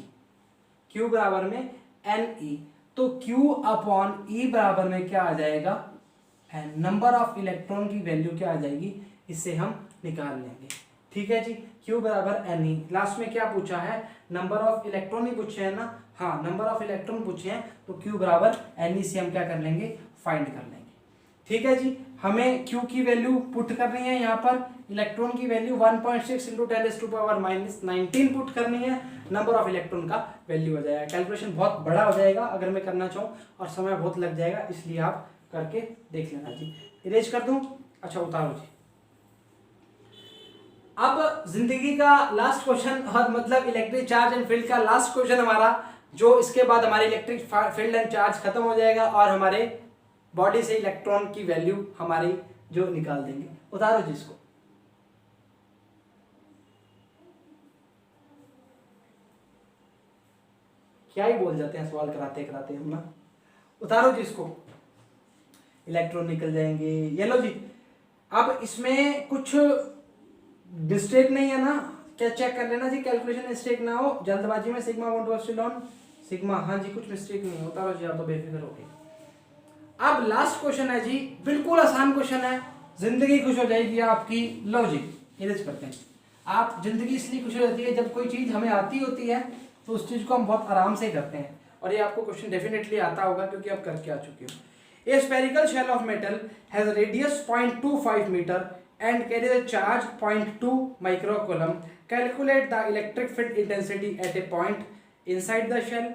Q बराबर में NE, तो Q अपॉन E बराबर में क्या आ जाएगा, नंबर ऑफ इलेक्ट्रॉन की वैल्यू क्या आ जाएगी, इससे हम निकाल लेंगे। ठीक है जी, Q बराबर NE। लास्ट में क्या पूछा है, नंबर ऑफ इलेक्ट्रॉन ही पूछे हैं ना, हाँ नंबर ऑफ इलेक्ट्रॉन पूछे हैं, तो Q बराबर NE से हम क्या कर लेंगे, फाइंड कर लेंगे। ठीक है जी, हमें Q की वैल्यू पुट करनी है, यहाँ पर इलेक्ट्रॉन की वैल्यू 1.6 इंटू 10⁻⁻19 पुट करनी है, नंबर ऑफ इलेक्ट्रॉन का वैल्यू हो जाएगा। कैलकुलेशन बहुत बड़ा हो जाएगा अगर मैं करना चाहूँ, और समय बहुत लग जाएगा, इसलिए आप करके देख लेना जी। इरेज कर दूं, अच्छा उतारो जी। अब जिंदगी का लास्ट क्वेश्चन, और मतलब इलेक्ट्रिक चार्ज एंड फील्ड का लास्ट क्वेश्चन हमारा, जो इसके बाद हमारी इलेक्ट्रिक फील्ड एंड चार्ज खत्म हो जाएगा और हमारे बॉडी से इलेक्ट्रॉन की वैल्यू हमारी जो निकाल देंगे। उतारो जी इसको। क्या ही बोल जाते हैं सवाल कराते कराते हम ना। उतारो जी इसको, इलेक्ट्रॉन निकल जाएंगे। ये लो जी। अब इसमें कुछ मिस्टेक नहीं है ना, क्या चेक कर लेना जी, कैलकुलेशन मिस्टेक ना हो जल्दबाजी में। सिग्मा 1/(ε) सिग्मा, हाँ जी कुछ मिस्टेक नहीं है। उतारो जी, आप तो बेफिक्र हो गए। अब लास्ट क्वेश्चन है जी, बिल्कुल आसान क्वेश्चन है, जिंदगी खुश हो जाएगी आपकी। लो जी, इरेज करते हैं। आप जिंदगी इसलिए खुश हो जाती है जब कोई चीज हमें आती होती है तो उस चीज को हम बहुत आराम से करते हैं, और ये आपको क्वेश्चन डेफिनेटली आता होगा क्योंकि आप करके आ चुके हो। A spherical shell of metal has a radius 0.25 meter and carries a charge 0.2 microcoulomb. Calculate the electric field intensity at a point inside the shell,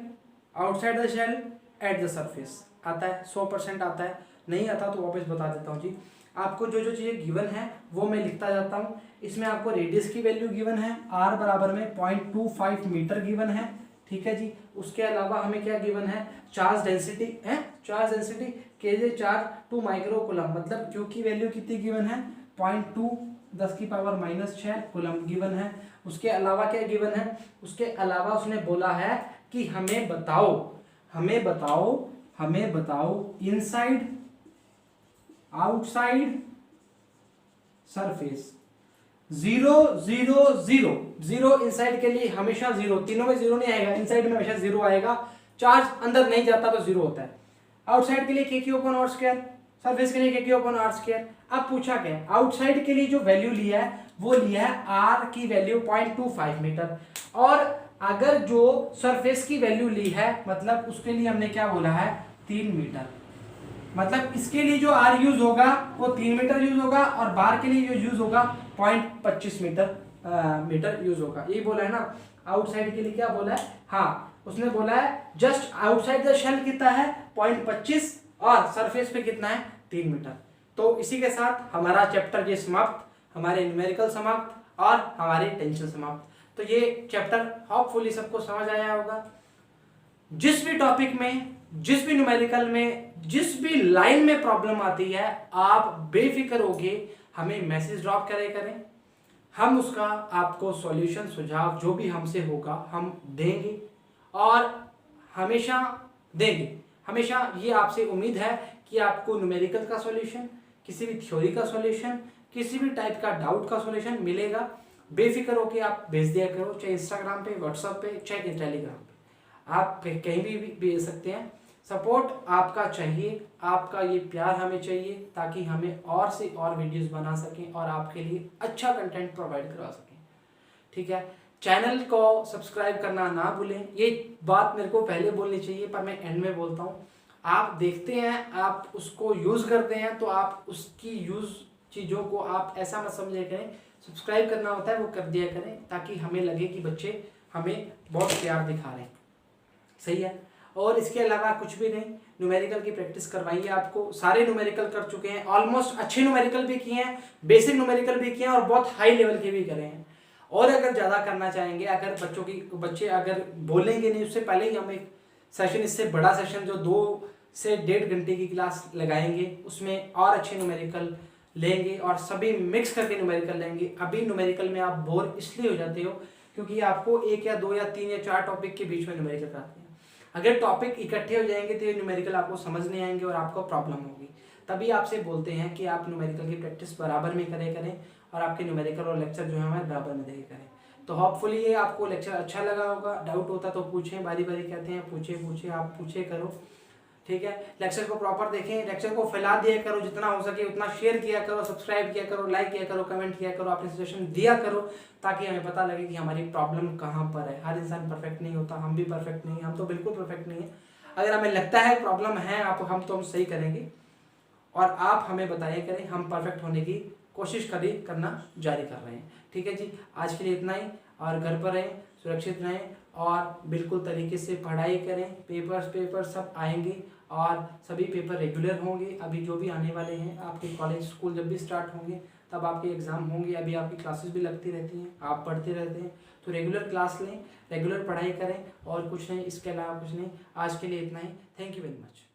outside the shell, at the surface. आता है 100% आता है, नहीं आता तो वापस बता देता हूँ जी। आपको जो जो चीज़ें गिवन है वो मैं लिखता जाता हूँ। इसमें आपको रेडियस की वैल्यू गिवन है, r बराबर में 0.25 मीटर गिवन है। ठीक है जी, उसके अलावा हमें क्या गिवन है, चार्ज डेंसिटी है, चार्ज डेंसिटी केजे चार्ज 2 माइक्रोकूलम, मतलब क्यू की वैल्यू कितनी गिवन है, 0.2 10⁻⁻6 कूलम गिवन है। उसके अलावा क्या गिवन है, उसके अलावा उसने बोला है कि हमें बताओ, हमें बताओ, हमें बताओ इनसाइड आउटसाइड सरफेस। 0 0 0 0 इनसाइड के लिए हमेशा 0, तीनों में 0 नहीं आएगा, इनसाइड में हमेशा 0 आएगा। चार्ज अंदर नहीं जाता तो 0 होता है। आउटसाइड के लिए kq/r², सरफेस के लिए kq/r²। अब पूछा क्या है, आउटसाइड के लिए जो वैल्यू लिया है वो लिया है r की वैल्यू 0.25 मीटर, और अगर जो सरफेस की वैल्यू ली है मतलब उसके लिए हमने क्या बोला है, 3 मीटर। मतलब इसके लिए जो r यूज होगा वो 3 मीटर यूज होगा, और बाहर के लिए जो यूज होगा 0.25 मीटर यूज होगा। यही बोला है ना। आउटसाइड के लिए क्या बोला है, हाँ उसने बोला है जस्ट आउटसाइड द शेल कितना है 0.25, और सरफेस पे कितना है 3 मीटर। तो इसी के साथ हमारा चैप्टर ये समाप्त, हमारे न्यूमेरिकल समाप्त और हमारे टेंशन समाप्त। तो ये चैप्टर होपफुली सबको समझ आया होगा। जिस भी टॉपिक में, जिस भी न्यूमेरिकल में, जिस भी लाइन में प्रॉब्लम आती है, आप बेफिक्र होके हमें मैसेज ड्रॉप करें, हम उसका आपको सॉल्यूशन सुझाव जो भी हमसे होगा हम देंगे, और हमेशा देंगे। हमेशा ये आपसे उम्मीद है कि आपको न्यूमेरिकल का सॉल्यूशन, किसी भी थ्योरी का सॉल्यूशन, किसी भी टाइप का डाउट का सॉल्यूशन मिलेगा। बेफिक्र होके आप भेज दिया करो, चाहे इंस्टाग्राम पे, व्हाट्सएप पे, चाहे टेलीग्राम पे, आप कहीं भी भेज सकते हैं। सपोर्ट आपका चाहिए, आपका ये प्यार हमें चाहिए, ताकि हमें और से और वीडियोस बना सकें और आपके लिए अच्छा कंटेंट प्रोवाइड करवा सकें। ठीक है, चैनल को सब्सक्राइब करना ना भूलें। ये बात मेरे को पहले बोलनी चाहिए पर मैं एंड में बोलता हूँ। आप देखते हैं, आप उसको यूज़ करते हैं, तो आप उसकी यूज़ चीज़ों को आप ऐसा मत समझे करें। सब्सक्राइब करना होता है वो कर दिया करें, ताकि हमें लगे कि बच्चे हमें बहुत प्यार दिखा रहे हैं। सही है। और इसके अलावा कुछ भी नहीं, न्यूमेरिकल की प्रैक्टिस करवाइए। आपको सारे न्यूमेरिकल कर चुके हैं, ऑलमोस्ट अच्छे न्यूमेरिकल भी किए हैं, बेसिक न्यूमेरिकल भी किए हैं, और बहुत हाई लेवल के भी करे हैं। और अगर ज़्यादा करना चाहेंगे, अगर बच्चे अगर बोलेंगे नहीं, उससे पहले ही हम एक सेशन, इससे बड़ा सेशन जो 2 से 1.5 घंटे की क्लास लगाएंगे, उसमें और अच्छे न्यूमेरिकल लेंगे और सभी मिक्स करके न्यूमेरिकल लेंगे। अभी न्यूमेरिकल में आप बोर इसलिए हो जाते हो क्योंकि आपको 1 या 2 या 3 या 4 टॉपिक के बीच में न्यूमेरिकल कराते हैं। अगर टॉपिक इकट्ठे हो जाएंगे तो ये न्यूमेरिकल आपको समझ नहीं आएंगे और आपको प्रॉब्लम होगी। तभी आपसे बोलते हैं कि आप न्यूमेरिकल की प्रैक्टिस बराबर में करें और आपके न्यूमेरिकल और लेक्चर जो है हमारे बराबर में देखे करें। तो होपफुली ये आपको लेक्चर अच्छा लगा होगा। डाउट होता तो पूछें, बारी बारी कहते हैं पूछे आप पूछे करो, ठीक है। लेक्चर को प्रॉपर देखें, लेक्चर को फैला दिया करो, जितना हो सके उतना शेयर किया करो, सब्सक्राइब किया करो, लाइक किया करो, कमेंट किया करो, अपने सजेशन दिया करो, ताकि हमें पता लगे कि हमारी प्रॉब्लम कहाँ पर है। हर इंसान परफेक्ट नहीं होता, हम भी परफेक्ट नहीं, हम तो बिल्कुल परफेक्ट नहीं है। अगर हमें लगता है प्रॉब्लम है हम सही करेंगे और आप हमें बताइए करें, हम परफेक्ट होने की कोशिश करना जारी कर रहे हैं। ठीक है जी, आज के लिए इतना ही। और घर पर रहें, सुरक्षित रहें और बिल्कुल तरीके से पढ़ाई करें। पेपर सब आएंगे और सभी पेपर रेगुलर होंगे। अभी जो भी आने वाले हैं, आपके कॉलेज स्कूल जब भी स्टार्ट होंगे तब आपके एग्ज़ाम होंगे। अभी आपकी क्लासेस भी लगती रहती हैं, आप पढ़ते रहते हैं, तो रेगुलर क्लास लें, रेगुलर पढ़ाई करें और कुछ नहीं, इसके अलावा कुछ नहीं। आज के लिए इतना ही। Thank you very much.